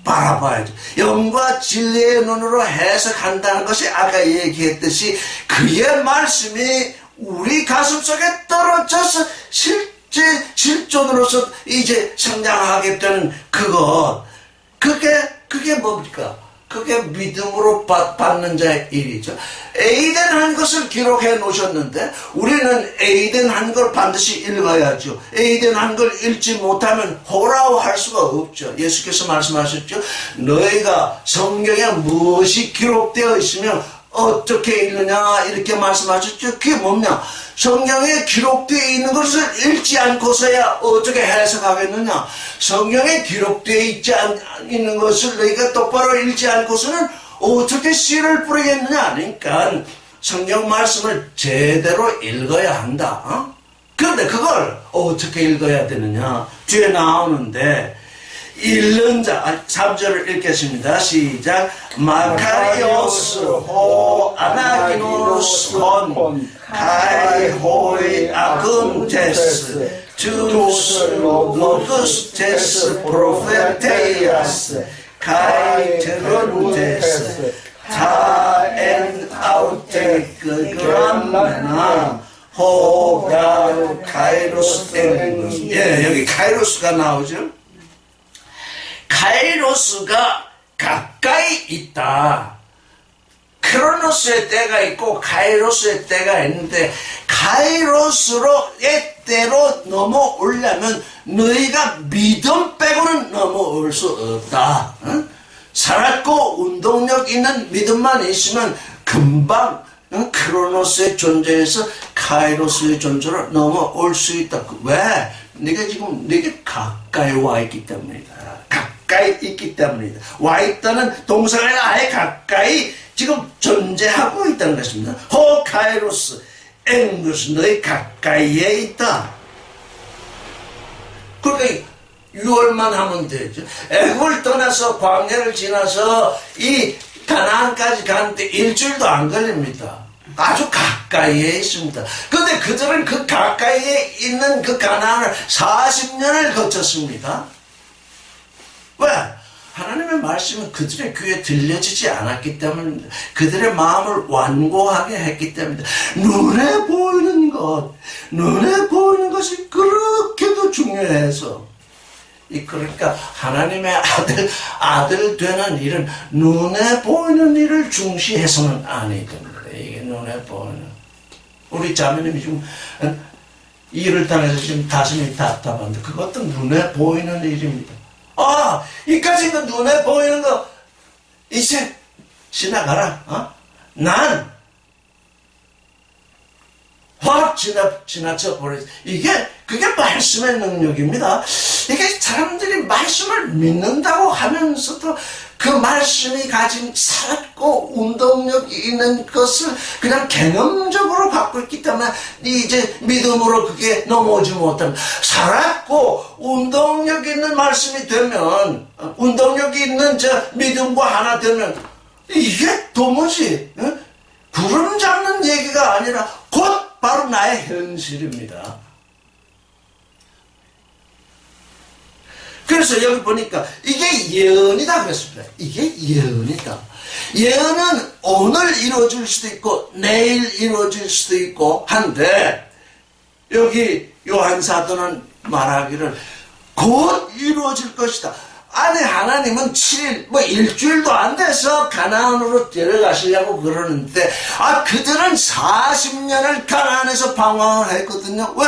Speaker 1: 바라봐야죠. 영과 진리의 눈으로 해석한다는 것이 아까 얘기했듯이 그의 말씀이 우리 가슴속에 떨어져서 실존으로서 이제 성장하게 되는 그게 뭡니까? 그게 믿음으로 받는 자의 일이죠. 에이덴 한 것을 기록해 놓으셨는데 우리는 에이덴 한 걸 반드시 읽어야죠. 에이덴 한 걸 읽지 못하면 호라고 할 수가 없죠. 예수께서 말씀하셨죠. 너희가 성경에 무엇이 기록되어 있으면 어떻게 읽느냐 이렇게 말씀하셨죠. 그게 뭐냐? 성경에 기록되어 있는 것을 읽지 않고서야 어떻게 해석하겠느냐? 성경에 기록되어 있는 것을 너희가 똑바로 읽지 않고서는 어떻게 씨를 뿌리겠느냐? 그러니까 성경 말씀을 제대로 읽어야 한다. 그런데 그걸 어떻게 읽어야 되느냐? 뒤에 나오는데 읽는 자, 3절을 읽겠습니다. 시작. 마카리오스 호 아나기노스 혼 카이호이 아금테스 투스 로그스 테스 프로페테이아스 카이테론테스 타엔 아우테크 그람나 호가 카이로스 땡. 여기 카이로스가 나오죠. 카이로스가 가까이 있다. 크로노스의 때가 있고 카이로스의 때가 있는데 카이로스로의 때로 넘어오려면 너희가 믿음 빼고는 넘어올 수 없다. 살았고 운동력 있는 믿음만 있으면 금방 크로노스의 존재에서 카이로스의 존재로 넘어올 수 있다. 왜? 네가 지금 네게 가까이 와 있기 때문이다. 가까이 있기 때문이다. 와 있다는 동사가 아예 가까이 지금 존재하고 있다는 것입니다. 호 카이로스 앵것은 너희 가까이에 있다. 그러니까 6월만 하면 되죠. 애굽을 떠나서 광야를 지나서 이 가나안까지 가는데 일주일도 안 걸립니다. 아주 가까이에 있습니다. 그런데 그들은 그 가까이에 있는 그 가나안을 40년을 거쳤습니다. 왜? 하나님의 말씀은 그들의 귀에 들려지지 않았기 때문입니다. 그들의 마음을 완고하게 했기 때문입니다. 눈에 보이는 것이 그렇게도 중요해서 그러니까 하나님의 아들 되는 일은 눈에 보이는 일을 중시해서는 아니 됩니다. 이게 눈에 보이는 우리 자매님이 지금 일을 당해서 지금 가슴이 답답한데 그것도 눈에 보이는 일입니다. 이까지는 눈에 보이는 거 이제 지나가라. 난 확 지나쳐 버렸어. 그게 말씀의 능력입니다. 이게 사람들이 말씀을 믿는다고 하면서도 그 말씀이 가진 살았고 운동력이 있는 것을 그냥 개념적으로 갖고 있기 때문에 이제 믿음으로 그게 넘어오지 못합니다. 살았고 운동력 있는 말씀이 되면 운동력이 있는 저 믿음과 하나 되면 이게 도무지 구름 잡는 얘기가 아니라 곧 바로 나의 현실입니다. 그래서 여기 보니까 이게 예언이다 그랬습니다. 이게 예언이다. 예언은 오늘 이루어질 수도 있고 내일 이루어질 수도 있고 한데 여기 요한 사도는 말하기를 곧 이루어질 것이다. 아니 하나님은 7일 뭐 일주일도 안 돼서 가나안으로 데려가시려고 그러는데 그들은 40년을 가나안에서 방황을 했거든요. 왜?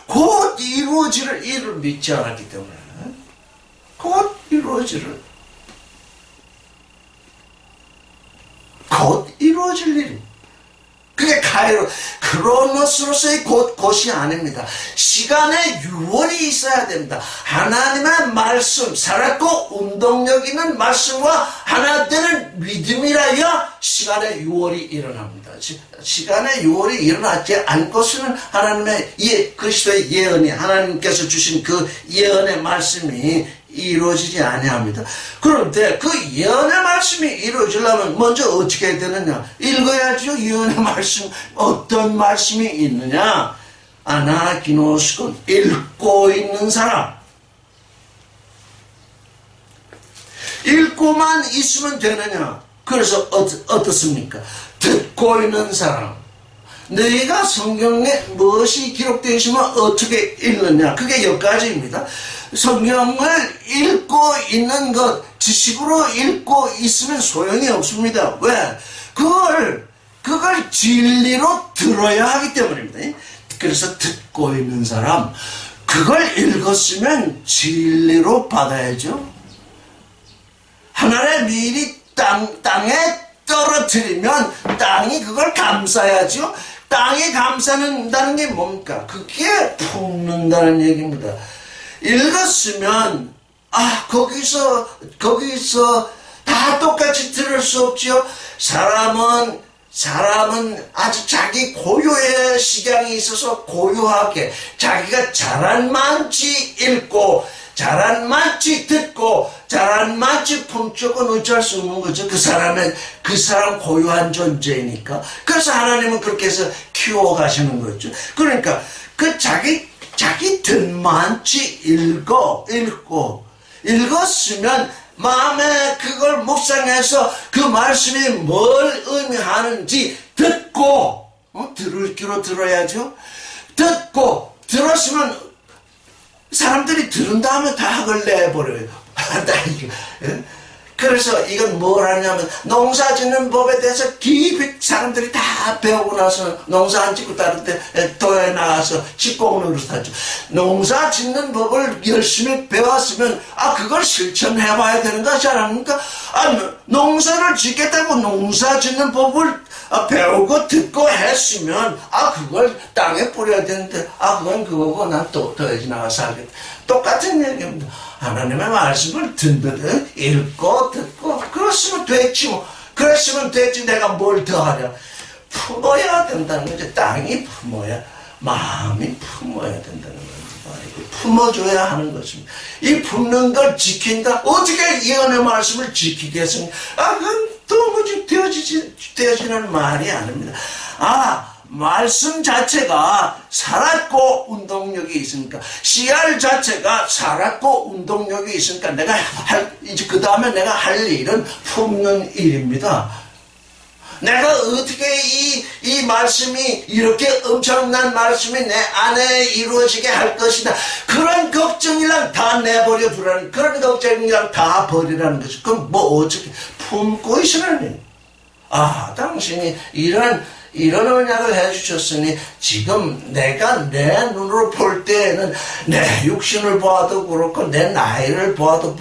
Speaker 1: 곧 이루어질 일을 믿지 않았기 때문에. 곧 이루어질 일. 그게 크로노스로서의 곳이 아닙니다. 시간의 유월이 있어야 됩니다. 하나님의 말씀, 살았고 운동력 있는 말씀과 하나 되는 믿음이라야 시간의 유월이 일어납니다. 시간의 유월이 일어나지 않고서는 하나님의 그리스도의 예언이 하나님께서 주신 그 예언의 말씀이 이루어지지 아니합니다. 그런데 그 예언의 말씀이 이루어지려면 먼저 어떻게 해야 되느냐? 읽어야죠. 예언의 말씀 어떤 말씀이 있느냐? 아나기노스군 읽고 있는 사람. 읽고만 있으면 되느냐? 그래서 어떻습니까? 듣고 있는 사람. 너희가 성경에 무엇이 기록되어 있으면 어떻게 읽느냐? 그게 여기까지입니다. 성경을 읽고 있는 것, 지식으로 읽고 있으면 소용이 없습니다. 왜? 그걸 진리로 들어야 하기 때문입니다. 그래서 듣고 있는 사람, 그걸 읽었으면 진리로 받아야죠. 하나의 밀이 땅에 떨어뜨리면 땅이 그걸 감싸야죠. 땅이 감싸는다는 게 뭡니까? 그게 품는다는 얘기입니다. 읽었으면 거기서 다 똑같이 들을 수 없죠. 사람은 아주 자기 고유의 식양이 있어서 고유하게 자기가 잘한 만치 읽고 잘한 만치 듣고 잘한 만치 품쪽은 어쩔 수 없는 거죠. 그 사람 고유한 존재이니까. 그래서 하나님은 그렇게 해서 키워가시는 거죠. 그러니까 그 자기 듣만치 읽었으면 마음에 그걸 묵상해서 그 말씀이 뭘 의미하는지 듣고 들을 귀로 들어야죠. 듣고 들었으면 사람들이 들은 다음에 다 그걸 내버려요. 그래서 이건 뭘 하냐면 농사 짓는 법에 대해서 깊이 사람들이 다 배우고 나서 농사 안 짓고 다른 데 도에 나가서 짓고 오는 것을 하죠. 농사 짓는 법을 열심히 배웠으면 그걸 실천해 봐야 되는 것이 아닙니까? 농사를 짓겠다고 농사 짓는 법을 배우고 듣고 했으면 그걸 땅에 뿌려야 되는데 그건 그거고 난 또 도에 나가서 하겠다. 똑같은 얘기입니다. 하나님의 말씀을 읽고 듣고 그랬으면 됐지 뭐. 그랬으면 됐지 내가 뭘 더 하랴. 품어야 된다는 거죠. 땅이 품어야 마음이 품어야 된다는 겁니다. 품어줘야 하는 것입니다. 이 품는 걸 지킨다. 어떻게 예언의 말씀을 지키겠습니까? 그건 도무지 되어지는 말이 아닙니다. 말씀 자체가 살았고 운동력이 있으니까 씨알 자체가 살았고 운동력이 있으니까 이제 그 다음에 내가 할 일은 품는 일입니다. 내가 어떻게 이 말씀이 이렇게 엄청난 말씀이 내 안에 이루어지게 할 것이다. 그런 걱정이랑 다 내버려 두라는 그런 걱정이랑 다 버리라는 것이 그럼 뭐 어떻게 품고 있으라니. 당신이 이런 언약을 해주셨으니 지금 내가 내 눈으로 볼 때에는 내 육신을 보아도 그렇고 내 나이를 보아도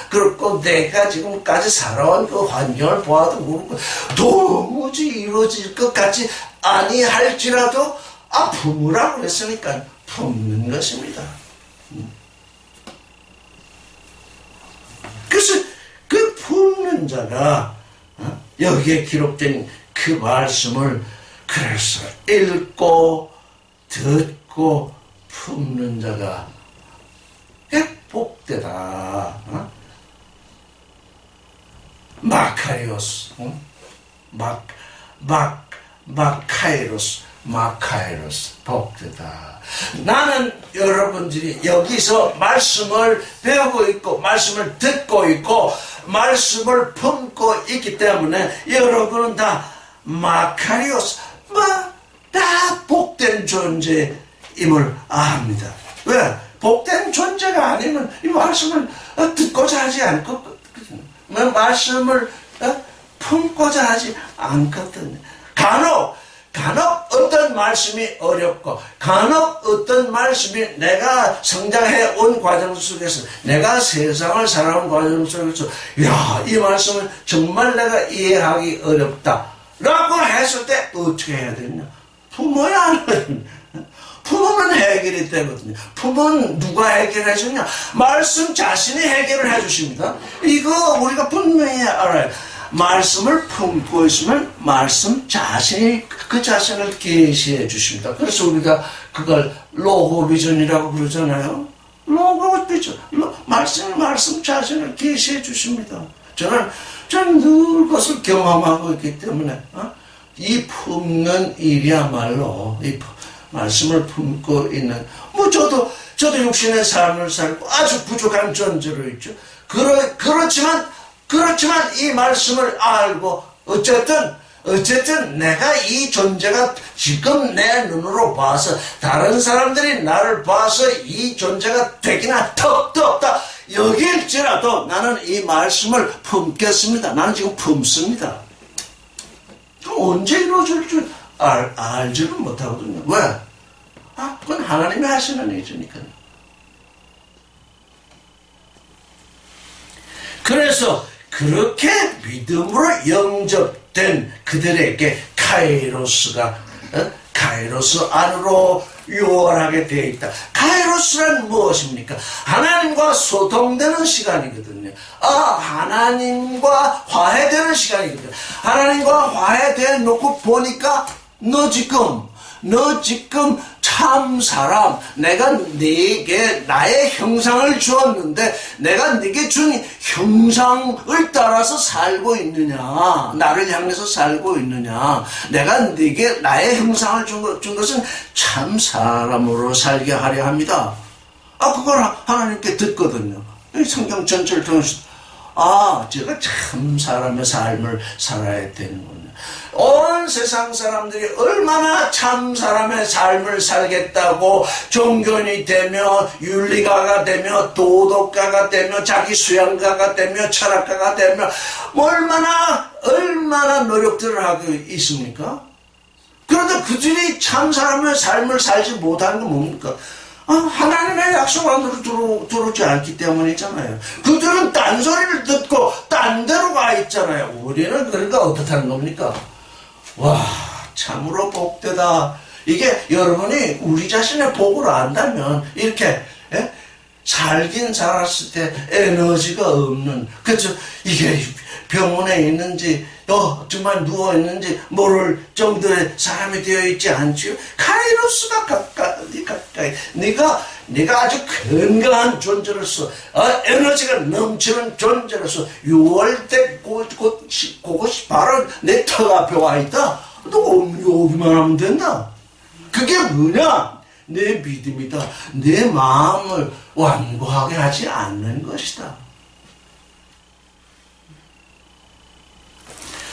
Speaker 1: 그렇고 내가 지금까지 살아온 그 환경을 보아도 그렇고 도무지 이루어질 것 같지 아니할지라도 품으라고 그랬으니까 품는 것입니다. 그래서 그 품는 자가 여기에 기록된 그 말씀을 그래서 읽고 듣고 품는 자가 복되다. 마카리오스 마카이로스, 복되다. 나는 여러분들이 여기서 말씀을 배우고 있고 말씀을 듣고 있고 말씀을 품고 있기 때문에 여러분은 다 마카리오스, 다 복된 존재임을 압니다. 왜? 복된 존재가 아니면 이 말씀을 듣고자 하지 않거든요. 말씀을 품고자 하지 않거든요. 간혹 어떤 말씀이 어렵고 간혹 어떤 말씀이 내가 성장해 온 과정 속에서 내가 세상을 살아온 과정 속에서 이 말씀은 정말 내가 이해하기 어렵다 라고 했을 때 어떻게 해야 되냐? 품어야 품으면 해결이 되거든요. 품은 누가 해결해 주냐? 말씀 자신이 해결을 해 주십니다. 이거 우리가 분명히 알아요. 말씀을 품고 있으면 말씀 자신이 그 자신을 계시해 주십니다. 그래서 우리가 그걸 로고비전이라고 그러잖아요. 로고비전. 말씀 자신을 계시해 주십니다. 저는 늘 그것을 경험하고 있기 때문에 이 품는 일이야말로 이 말씀을 품고 있는 저도 육신의 삶을 살고 아주 부족한 존재로 있죠. 그렇지만 이 말씀을 알고 어쨌든 내가 이 존재가 지금 내 눈으로 봐서 다른 사람들이 나를 봐서 이 존재가 되기나 턱도 없다 여길지라도 나는 이 말씀을 품겠습니다. 나는 지금 품습니다. 언제 이루어질 줄 알지는 못하거든요. 왜? 그건 하나님이 하시는 일이니까요. 그래서 그렇게 믿음으로 영접된 그들에게 카이로스 안으로 유월하게 되어 있다. 카이로스란 무엇입니까? 하나님과 소통되는 시간이거든요. 하나님과 화해되는 시간이거든요. 하나님과 화해돼 놓고 보니까 너 지금 참 사람, 내가 네게 나의 형상을 주었는데 내가 네게 준 형상을 따라서 살고 있느냐, 나를 향해서 살고 있느냐, 내가 네게 나의 형상을 준 것은 참 사람으로 살게 하려 합니다. 그걸 하나님께 듣거든요. 성경 전체를 통해서 제가 참 사람의 삶을 살아야 되는군요. 온 세상 사람들이 얼마나 참 사람의 삶을 살겠다고 종교인이 되며 윤리가가 되며 도덕가가 되며 자기 수양가가 되며 철학가가 되며 얼마나 노력들을 하고 있습니까? 그런데 그들이 참 사람의 삶을 살지 못하는 건 뭡니까? 하나님의 약속 안으로 들어오지 않기 때문이잖아요. 그들은 딴소리를 듣고 딴 데로 가 있잖아요. 우리는 그러니까 어떻다는 겁니까? 참으로 복되다. 이게 여러분이 우리 자신의 복을 안다면 이렇게 살긴 살았을 때 에너지가 없는, 그렇죠? 이게 병원에 있는지 정말 누워있는지 모를 정도의 사람이 되어 있지 않지요? 카이로스가 가까이 네가 아주 건강한 존재로서 에너지가 넘치는 존재로서 6월때 그것이 바로 내 턱 앞에 와 있다. 너 오기만 하면 된다. 그게 뭐냐? 내 믿음이다. 내 마음을 완고하게 하지 않는 것이다.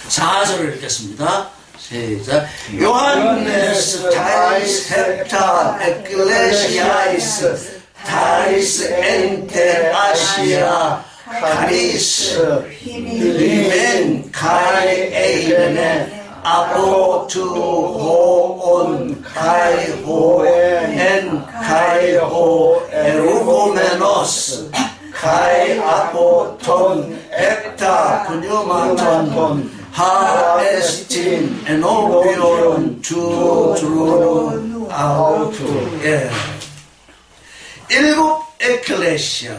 Speaker 1: 4절을 읽겠습니다. 시작. 요한네스 타이스 헵타 에클레시아이스 타이스 엔테 아시아 카리스 히멘 카이 에이메네 아포투 호온 카이호 엔 카이호 에루고메노스 카이 아포톤 엑타 그녀마톤 하에스틴 에노비온 주드론 아우투. 일곱 에클레시아.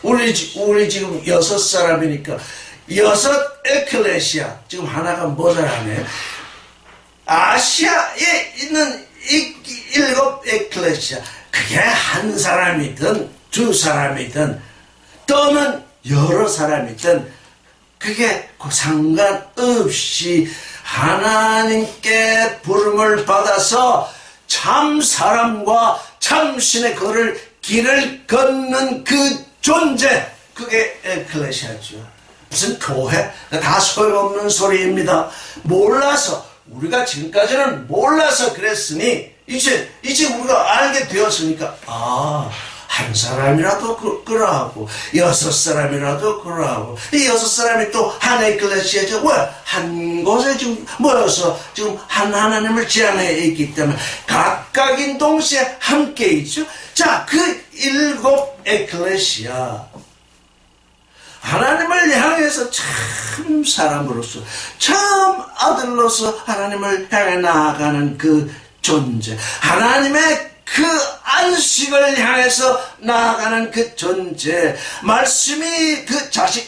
Speaker 1: 우리 지금 6사람이니까 6 에클레시아. 지금 하나가 모자라네. 아시아에 있는 이 7 에클레시아. 그게 한 사람이든 두 사람이든 또는 여러 사람이든 그게 상관없이 하나님께 부름을 받아서 참 사람과 참 신의 길을 걷는 그 존재, 그게 에클레시아죠. 무슨 교회? 다 소용없는 소리입니다. 몰라서, 우리가 지금까지는 몰라서 그랬으니 이제 우리가 알게 되었으니까 한 사람이라도 그러하고 6사람이라도 그러하고 이 6사람이 또 한 에클레시아죠. 왜? 한 곳에 지금 모여서 지금 한 하나님을 지향해 있기 때문에 각각인 동시에 함께 있죠. 자, 그 7 에클레시아, 하나님을 향해서 참 사람으로서, 참 아들로서 하나님을 향해 나아가는 그 존재, 하나님의 그 안식을 향해서 나아가는 그 존재, 말씀이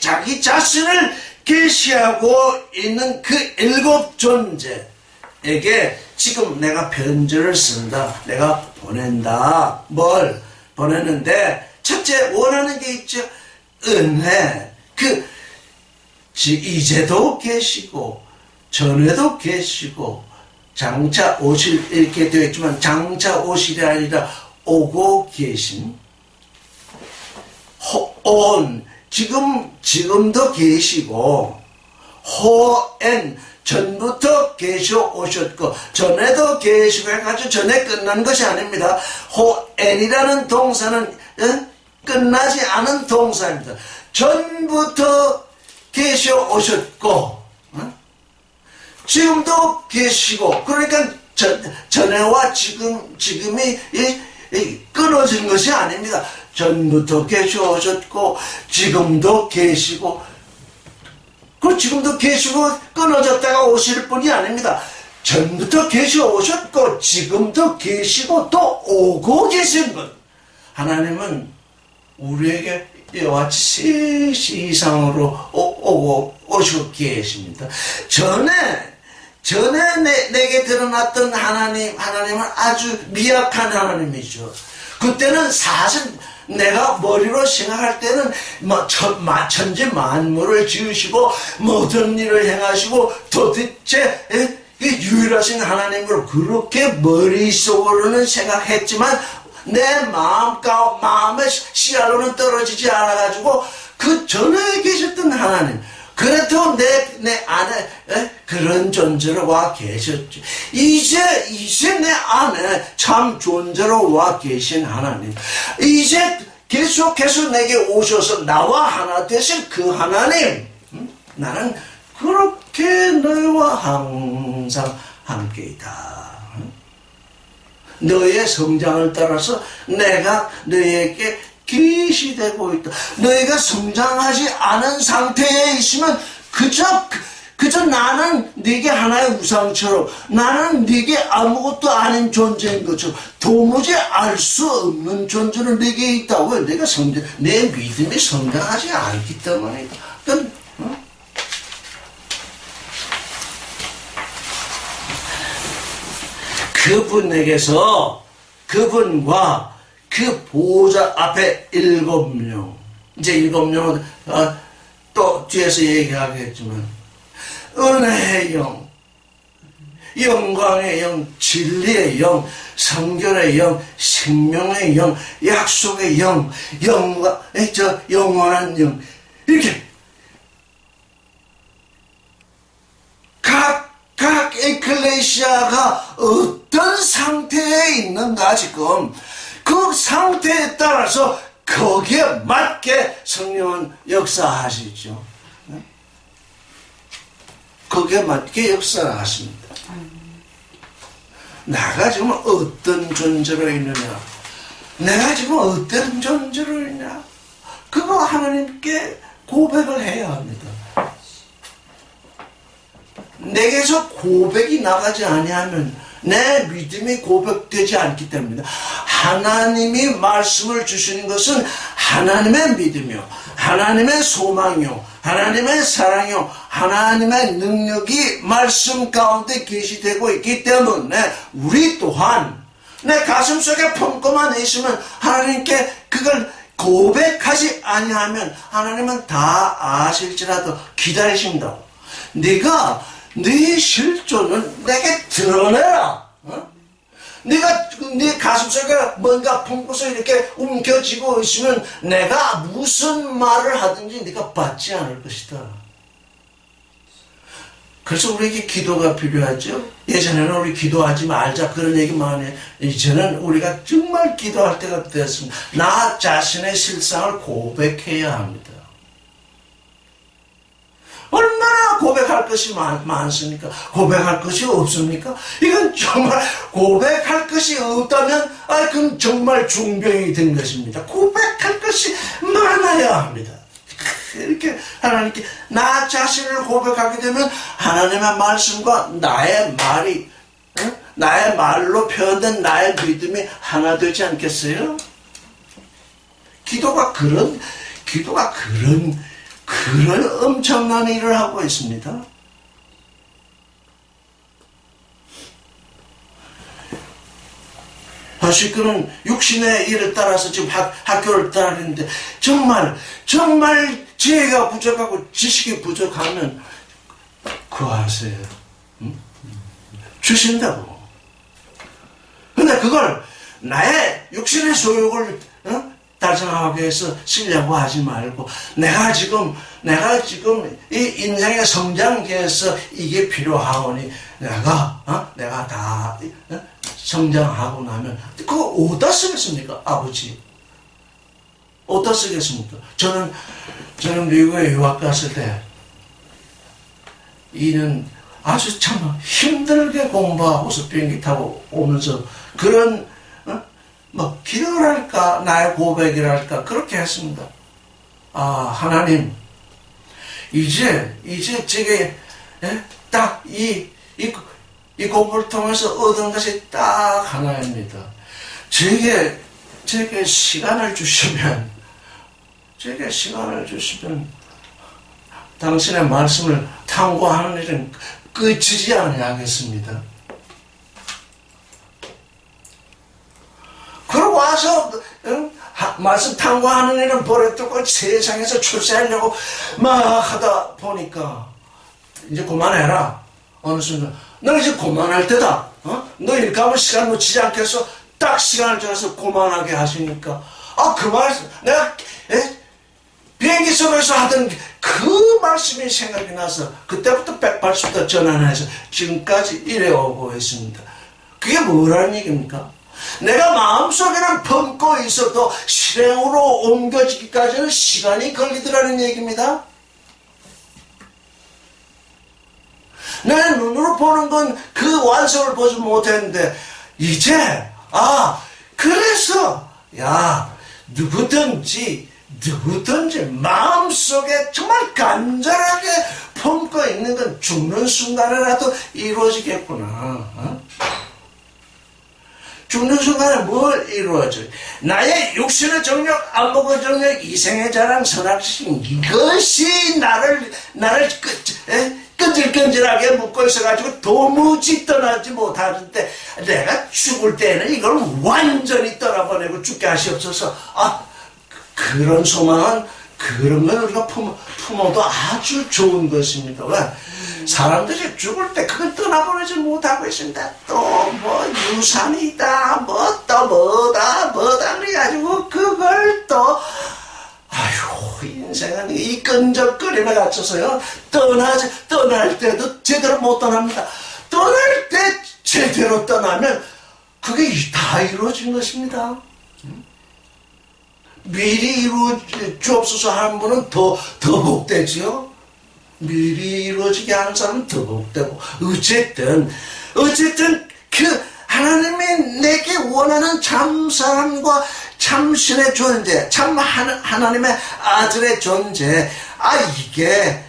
Speaker 1: 자기 자신을 계시하고 있는 그 7 존재에게 지금 내가 편지를 쓴다, 내가 보낸다. 뭘 보냈는데, 첫째 원하는 게 있죠. 은혜. 이제도 계시고 전에도 계시고 장차 오실, 이렇게 되어 있지만 장차 오실이 아니라 오고 계신 지금도 계시고, 호엔 전부터 계셔 오셨고 전에도 계시고 해가지고 전에 끝난 것이 아닙니다. 호엔이라는 동사는 끝나지 않은 동사입니다. 전부터 계셔 오셨고 지금도 계시고, 그러니까 전에와 지금이 끊어진 것이 아닙니다. 전부터 계셔 오셨고 지금도 계시고, 지금도 계시고 끊어졌다가 오실 분이 아닙니다. 전부터 계셔 오셨고 지금도 계시고 또 오고 계신 분. 하나님은 우리에게 이와 같이 3시 이상으로 오시고 계십니다. 전에 내게 드러났던 하나님은 아주 미약한 하나님이죠. 그때는 사실 내가 머리로 생각할 때는 천지 만물을 지으시고 모든 일을 행하시고 도대체 유일하신 하나님으로 그렇게 머릿속으로는 생각했지만 내 마음의 씨알로는 떨어지지 않아가지고 그 전에 계셨던 하나님, 그래도 내 안에 그런 존재로 와 계셨죠. 이제 내 안에 참 존재로 와 계신 하나님, 이제 계속해서 내게 오셔서 나와 하나 되신 그 하나님, 나는 그렇게 너희와 항상 함께이다. 너의 성장을 따라서 내가 너희에게 계시되고 있다. 너희가 성장하지 않은 상태에 있으면 그저 나는 네게 하나의 우상처럼, 나는 네게 아무것도 아닌 존재인 것처럼, 도무지 알 수 없는 존재는 네게 있다고. 왜? 내 믿음이 성장하지 않기 때문이다. 그분에게서, 그분과 그 보호자 앞에 7명, 이제 7명은 또 뒤에서 얘기하겠지만, 은혜의 영, 영광의 영, 진리의 영, 성결의 영, 생명의 영, 약속의 영, 영원한 영, 이렇게 각 에클레시아가 어떤 상태에 있는가, 지금 그 상태에 따라서 거기에 맞게 성령은 역사하시죠. 거기에 맞게 역사를 하십니다. 내가 지금 어떤 존재로 있느냐, 내가 지금 어떤 존재로 있냐, 그거 하나님께 고백을 해야 합니다. 내게서 고백이 나가지 아니하면 내 믿음이 고백되지 않기 때문입니다. 하나님이 말씀을 주시는 것은 하나님의 믿음이요, 하나님의 소망이요, 하나님의 사랑이요, 하나님의 능력이 말씀 가운데 계시되고 있기 때문에 우리 또한 내 가슴속에 품고만 있으면 하나님께 그걸 고백하지 아니하면 하나님은 다 아실지라도 기다리신다고. 네가 네 실존을 내게 드러내라. 어? 네가 네 가슴속에 뭔가 품고서 이렇게 움켜쥐고 있으면 내가 무슨 말을 하든지 네가 받지 않을 것이다. 그래서 우리에게 기도가 필요하죠. 예전에는 우리 기도하지 말자 그런 얘기만 해. 이제는 우리가 정말 기도할 때가 되었습니다. 나 자신의 실상을 고백해야 합니다. 얼마나 고백할 것이 많습니까? 고백할 것이 없습니까? 이건 정말 고백할 것이 없다면 그건 정말 중병이 된 것입니다. 고백할 것이 많아야 합니다. 이렇게 하나님께 나 자신을 고백하게 되면 하나님의 말씀과 나의 말이 나의 말로 표현된 나의 믿음이 하나 되지 않겠어요? 기도가 그런 엄청난 일을 하고 있습니다. 다시 그는 육신의 일을 따라서 지금 학교를 따르는데 정말 지혜가 부족하고 지식이 부족하면 구하세요. 주신다고. 근데 그걸 나의 육신의 소욕을 달성하기 위해서 쓰려고 하지 말고 내가 지금 이 인생의 성장기에서 이게 필요하오니 내가 다 성장하고 나면 그거 어디다 쓰겠습니까? 아버지 어디다 쓰겠습니까? 저는 미국에 유학 갔을 때 이는 아주 참 힘들게 공부하고서 비행기 타고 오면서 그런 기도랄까 나의 고백이랄까 그렇게 했습니다. 하나님 이제 제게 딱 이 공부를 통해서 얻은 것이 딱 하나입니다. 제게 시간을 주시면 당신의 말씀을 탐구하는 일은 끝이지 아니하겠습니다. 그러고 와서 말씀 탐구하는 일은 버려두고 세상에서 출세하려고 막 하다 보니까 이제 그만해라. 어느 순간 너 이제 그만할 때다. 너 일 가면 시간 놓치지 않겠어? 딱 시간을 정해서 그만하게 하시니까 그 말씀 내가 비행기 속에서 하던 그 말씀이 생각이 나서 그때부터 180도 전환해서 지금까지 이래 오고 있습니다. 그게 뭐라는 얘기입니까? 내가 마음속에는 품고 있어도 실행으로 옮겨지기까지는 시간이 걸리더라는 얘기입니다. 내 눈으로 보는 건 그 완성을 보지 못했는데 이제 그래서 누구든지 마음속에 정말 간절하게 품고 있는 건 죽는 순간에라도 이루어지겠구나. 죽는 순간에 뭘 이루어져? 나의 육신의 정력, 안목의 정력, 이생의 자랑, 선악신 이것이 나를 끈질끈질하게 묶고 있어가지고 도무지 떠나지 못하는데 내가 죽을 때는 이걸 완전히 떠나보내고 죽게 하시옵소서. 그런 소망은 그런 걸 우리가 품어도 아주 좋은 것입니다. 왜? 사람들이 죽을 때 그걸 떠나보내지 못하고 있습니다. 또 뭐 유산이다 뭐다 그래가지고 그걸 또 인생은 이 끈적거림에 갇혀서요 떠날 때도 제대로 못 떠납니다. 떠날 때 제대로 떠나면 그게 다 이루어진 것입니다. 미리 이루어주옵소서 하는 분은 더 복되지요. 미리 이루어지게 하는 사람은 더 복되고 어쨌든 그 하나님이 내게 원하는 참 사람과 참신의 존재, 참 하나님의 아들의 존재, 이게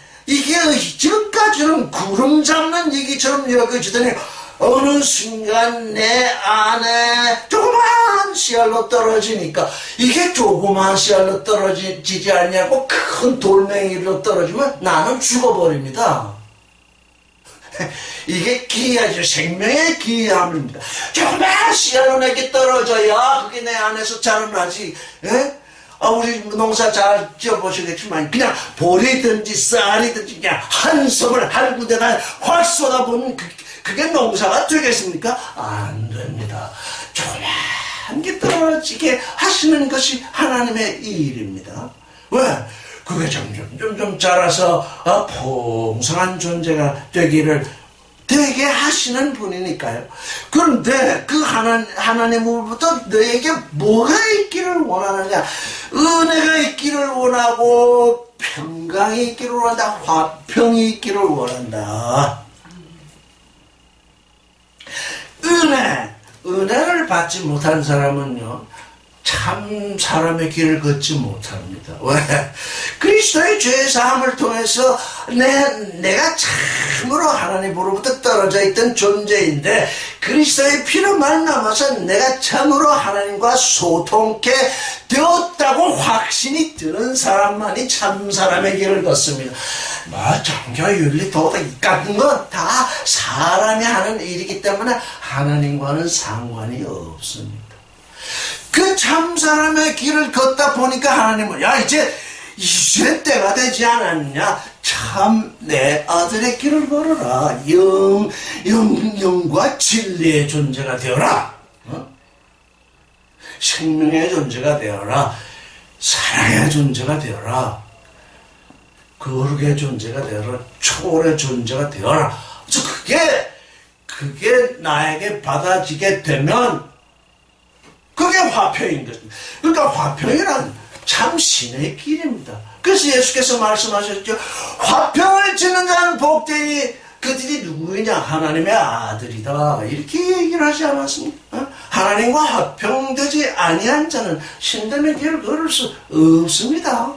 Speaker 1: 지금까지는 구름 잡는 얘기처럼 여겨지더니 어느 순간 내 안에 조그만 씨알로 떨어지니까 이게 조그만 씨알로 떨어지지 않냐고 큰 돌멩이로 떨어지면 나는 죽어버립니다. 이게 기이하죠. 생명의 기이함입니다. 조그만 씨알로 내게 떨어져야 그게 내 안에서 자라나지. 우리 농사 잘 지어보시겠지만 그냥 보리든지 쌀이든지 그냥 한섬을 한 군데다 확 쏟아보면 그게 농사가 되겠습니까? 안 됩니다. 조그만 게 떨어지게 하시는 것이 하나님의 일입니다. 왜? 그게 점점 자라서 풍성한 존재가 되게 하시는 분이니까요. 그런데 그 하나님으로부터 너에게 뭐가 있기를 원하느냐? 은혜가 있기를 원하고 평강이 있기를 원한다. 화평이 있기를 원한다. 은혜를 받지 못한 사람은요, 참 사람의 길을 걷지 못합니다. 왜? 그리스도의 죄사함을 통해서 내가 참으로 하나님으로부터 떨어져 있던 존재인데 그리스도의 피로 만남아서 내가 참으로 하나님과 소통케 되었다고 확신이 드는 사람만이 참 사람의 길을 걷습니다. 종교, 윤리, 도덕 이 같은 건 다 사람이 하는 일이기 때문에 하나님과는 상관이 없습니다. 그 참 사람의 길을 걷다 보니까 하나님은 이제 때가 되지 않았냐? 참 내 아들의 길을 걸어라. 영과 진리의 존재가 되어라. 생명의 존재가 되어라. 사랑의 존재가 되어라. 거룩의 존재가 되어라. 초월의 존재가 되어라. 그게 나에게 받아지게 되면 그게 화평인 것입니다. 그러니까 화평이란 참 신의 길입니다. 그래서 예수께서 말씀하셨죠. 화평을 짓는 자는 복되니 그들이 누구이냐? 하나님의 아들이다. 이렇게 얘기를 하지 않았습니까? 하나님과 화평되지 아니한 자는 신됨의 길을 걸을 수 없습니다.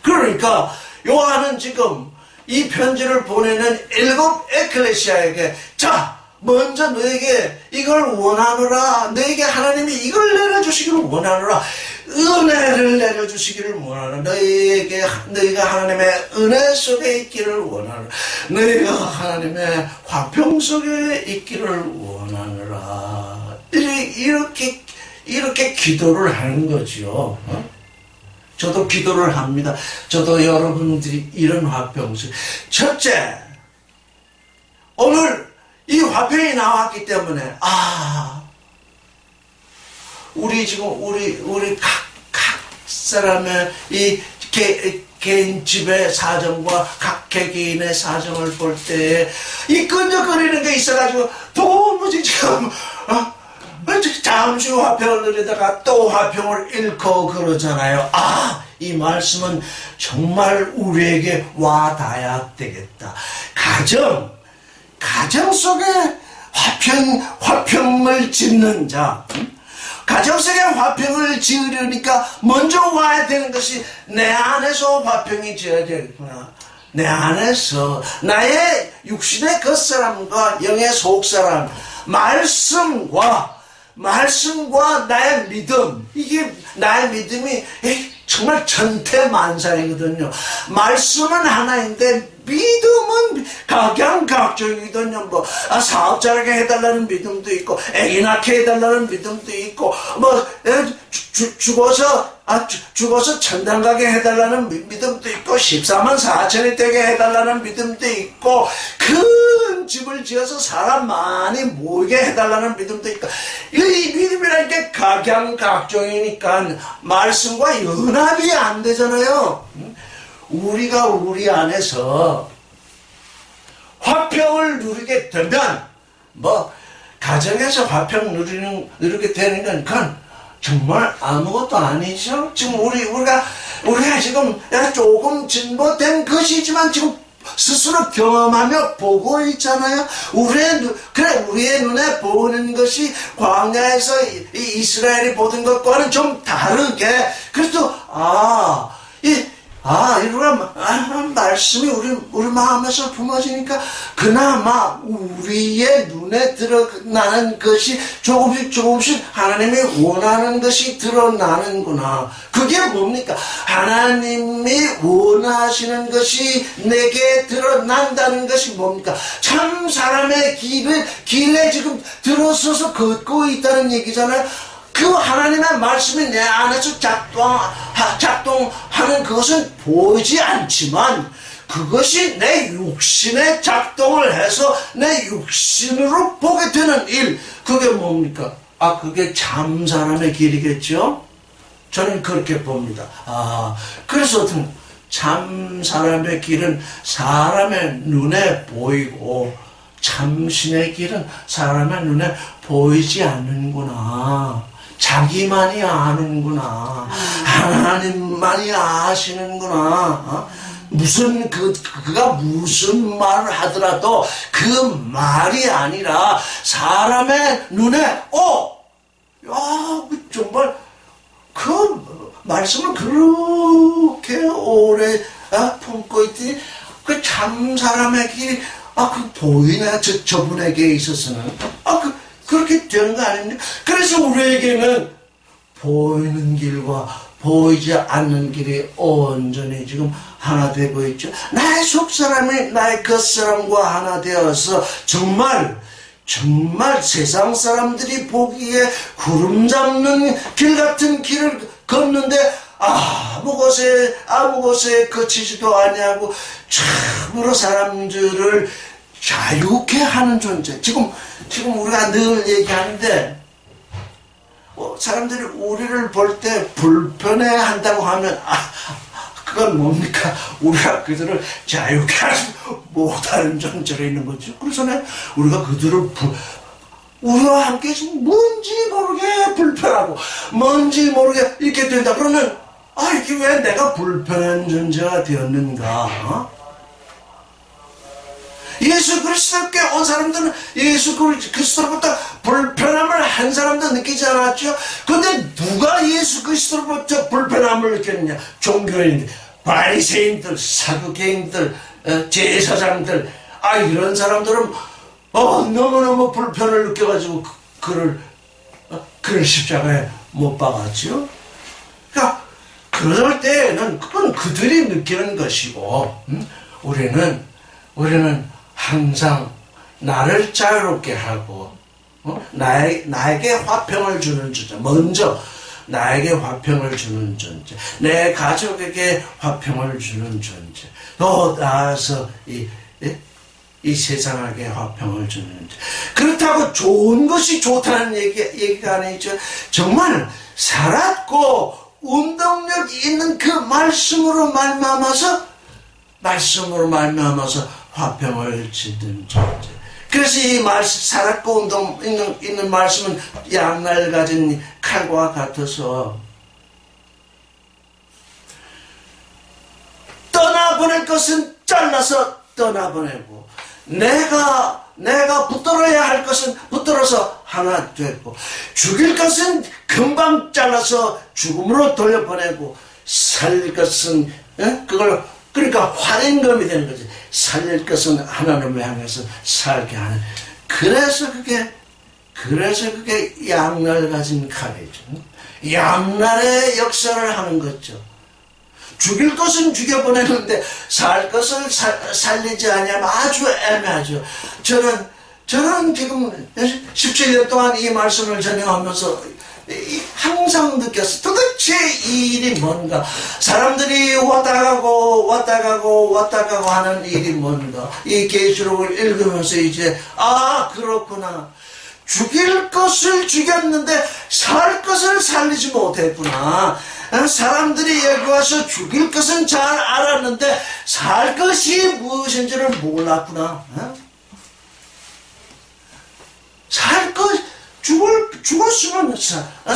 Speaker 1: 그러니까 요한은 지금 이 편지를 보내는 7 에클레시아에게 먼저 너에게 이걸 원하노라. 너에게 하나님이 이걸 내려주시기를 원하노라. 은혜를 내려주시기를 원하노라. 너희가 하나님의 은혜 속에 있기를 원하노라. 너희가 하나님의 화평 속에 있기를 원하노라. 이렇게 기도를 하는 거죠. 저도 기도를 합니다. 저도 여러분들이 이런 화평 속에. 첫째, 오늘 이 화평이 나왔기 때문에 우리 각 사람의 이 개인 집의 사정과 각 개개인의 사정을 볼 때 이 끈적거리는 게 있어가지고 도무지 지금 잠시 화평을 누리다가 또 화평을 잃고 그러잖아요. 이 말씀은 정말 우리에게 와닿아야 되겠다. 가정 속에 화평을 짓는 자, 가정 속에 화평을 지으려니까 먼저 와야 되는 것이 내 안에서 화평이 지어야 되겠구나. 내 안에서 나의 육신의 겉사람과 영의 속사람, 말씀과 나의 믿음, 이게 나의 믿음이 정말 천태만상이거든요. 말씀은 하나인데 믿음은 각양각종이거든요. 사업 잘하게 해달라는 믿음도 있고, 애기 낳게 해달라는 믿음도 있고, 죽어서 천당 가게 해달라는 믿음도 있고, 14만 4천이 되게 해달라는 믿음도 있고, 큰 집을 지어서 사람 많이 모이게 해달라는 믿음도 있고, 이 믿음이라는 게 각양각종이니까 말씀과 연합이 안 되잖아요. 우리가 우리 안에서 화평을 누리게 되면 가정에서 화평 누리게 되는 건 그건 정말 아무것도 아니죠. 지금 우리가 지금 조금 진보된 것이지만 지금 스스로 경험하며 보고 있잖아요. 우리의 눈에 보는 것이 광야에서 이스라엘이 보던 것과는 좀 다르게, 그래도 이런 말씀이 우리 마음에서 품어지니까 그나마 우리의 눈에 드러나는 것이 조금씩 하나님이 원하는 것이 드러나는구나. 그게 뭡니까? 하나님이 원하시는 것이 내게 드러난다는 것이 뭡니까? 참 사람의 길에 지금 들어서서 걷고 있다는 얘기잖아요. 그 하나님의 말씀이 내 안에서 작동하는 그것은 보이지 않지만 그것이 내 육신에 작동을 해서 내 육신으로 보게 되는 일, 그게 뭡니까? 그게 참 사람의 길이겠죠? 저는 그렇게 봅니다. 그래서 참 사람의 길은 사람의 눈에 보이고 참신의 길은 사람의 눈에 보이지 않는구나. 자기만이 아는구나. 하나님만이 아시는구나. 그가 무슨 말을 하더라도 그 말이 아니라 사람의 눈에, 정말 그 말씀을 그렇게 오래 품고 있더니 그 참 사람의 길이 보이네, 저분에게 있어서는. 그렇게 되는 거 아닙니까? 그래서 우리에게는 보이는 길과 보이지 않는 길이 온전히 지금 하나 되고 있죠. 나의 속사람이 나의 겉사람과 하나 되어서 정말 세상 사람들이 보기에 구름 잡는 길 같은 길을 걷는데 아무 곳에 거치지도 아니하고 참으로 사람들을 자유케 하는 존재. 지금 우리가 늘 얘기하는데 사람들이 우리를 볼 때 불편해 한다고 하면 그건 뭡니까? 우리가 그들을 자유케 하지 못하는 존재로 있는 거죠. 그래서 우리가 그들을 우리와 함께 있으면 뭔지 모르게 불편하고 뭔지 모르게 이렇게 된다. 그러면 이게 왜 내가 불편한 존재가 되었는가? 예수 그리스도께 온 사람들은 예수 그리스도로부터 불편함을 한 사람도 느끼지 않았죠? 근데 누가 예수 그리스도로부터 불편함을 느꼈느냐? 종교인들, 바리새인들, 사두개인들, 제사장들, 이런 사람들은 너무너무 불편을 느껴가지고 그를 십자가에 못 박았죠? 그러니까 그럴 때는 그건 그들이 느끼는 것이고, 우리는 항상 나를 자유롭게 하고 나에게 화평을 주는 존재, 먼저 나에게 화평을 주는 존재, 내 가족에게 화평을 주는 존재, 더 나아서 이 세상에게 화평을 주는 존재. 그렇다고 좋은 것이 좋다는 얘기가 아니죠. 정말 살았고 운동력이 있는 그 말씀으로 말미암아서 화평을 짓는 존재. 그래서 이 살았고 운동 있는 말씀은 양날 가진 칼과 같아서 떠나보낼 것은 잘라서 떠나보내고, 내가 붙들어야 할 것은 붙들어서 하나 됐고, 죽일 것은 금방 잘라서 죽음으로 돌려보내고, 살릴 것은 그러니까 활임금이 되는 거지. 살릴 것은 하나님을 향해서 살게 하는. 그래서 그게 양날 가진 칼이죠. 양날의 역사를 하는 거죠. 죽일 것은 죽여보내는데 살 것을 살리지 않으면 아주 애매하죠. 저는 지금 17년 동안 이 말씀을 전해하면서 항상 느꼈어. 도대체 이 일이 뭔가? 사람들이 왔다 가고 하는 일이 뭔가? 이 계시록을 읽으면서 이제 그렇구나. 죽일 것을 죽였는데 살 것을 살리지 못했구나. 사람들이 여기 와서 죽일 것은 잘 알았는데 살 것이 무엇인지를 몰랐구나. 살 것, 죽었으면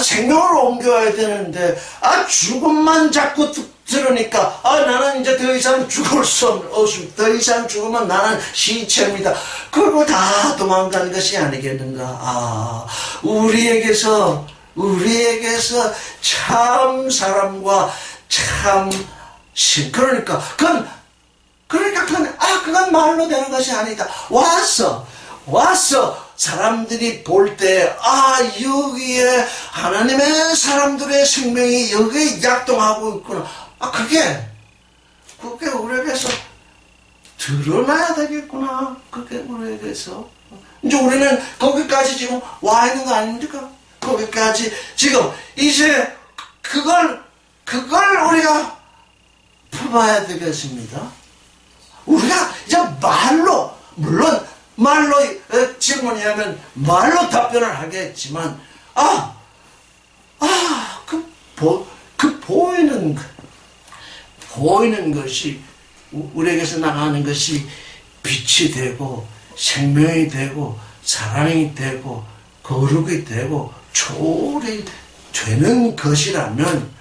Speaker 1: 생명으로 옮겨야 되는데 죽음만 자꾸 들으니까 나는 이제 더 이상 죽을 수 없습니다. 더 이상 죽으면 나는 시체입니다. 그리고 다 도망간 것이 아니겠는가. 우리에게서 참 사람과 참 신, 그러니까 그건 말로 되는 것이 아니다. 와서 사람들이 볼 때 여기에 하나님의 사람들의 생명이 여기에 약동하고 있구나. 그게 우리에게서 드러나야 되겠구나. 그게 우리에게서 이제 우리는 거기까지 지금 와 있는 거 아닙니까? 거기까지 지금 이제 그걸 우리가 풀어봐야 되겠습니다. 우리가 이제 말로, 물론 말로 질문이하면 말로 답변을 하겠지만, 보이는 것이, 우리에게서 나가는 것이 빛이 되고, 생명이 되고, 사랑이 되고, 거룩이 되고, 초월이 되는 것이라면,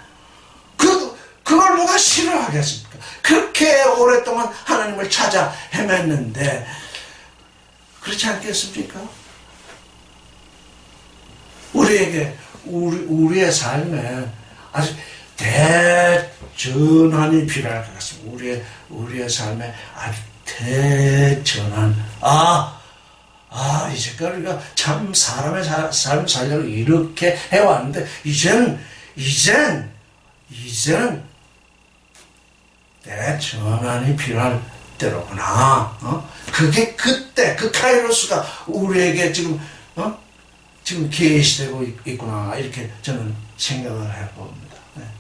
Speaker 1: 그걸 누가 싫어하겠습니까? 그렇게 오랫동안 하나님을 찾아 헤맸는데, 그렇지 않겠습니까? 우리에게, 우리의 삶에 아주 대전환이 필요할 것 같습니다. 우리의 삶에 아주 대전환. 이제까지 우리가 참 사람의 삶 살려고 이렇게 해왔는데, 이제는 대전환이 필요할 때로구나. 그게 그때, 그 카이로스가 우리에게 지금 계시되고 있구나. 이렇게 저는 생각을 해봅니다.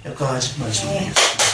Speaker 1: 여기까지 말씀드리겠습니다.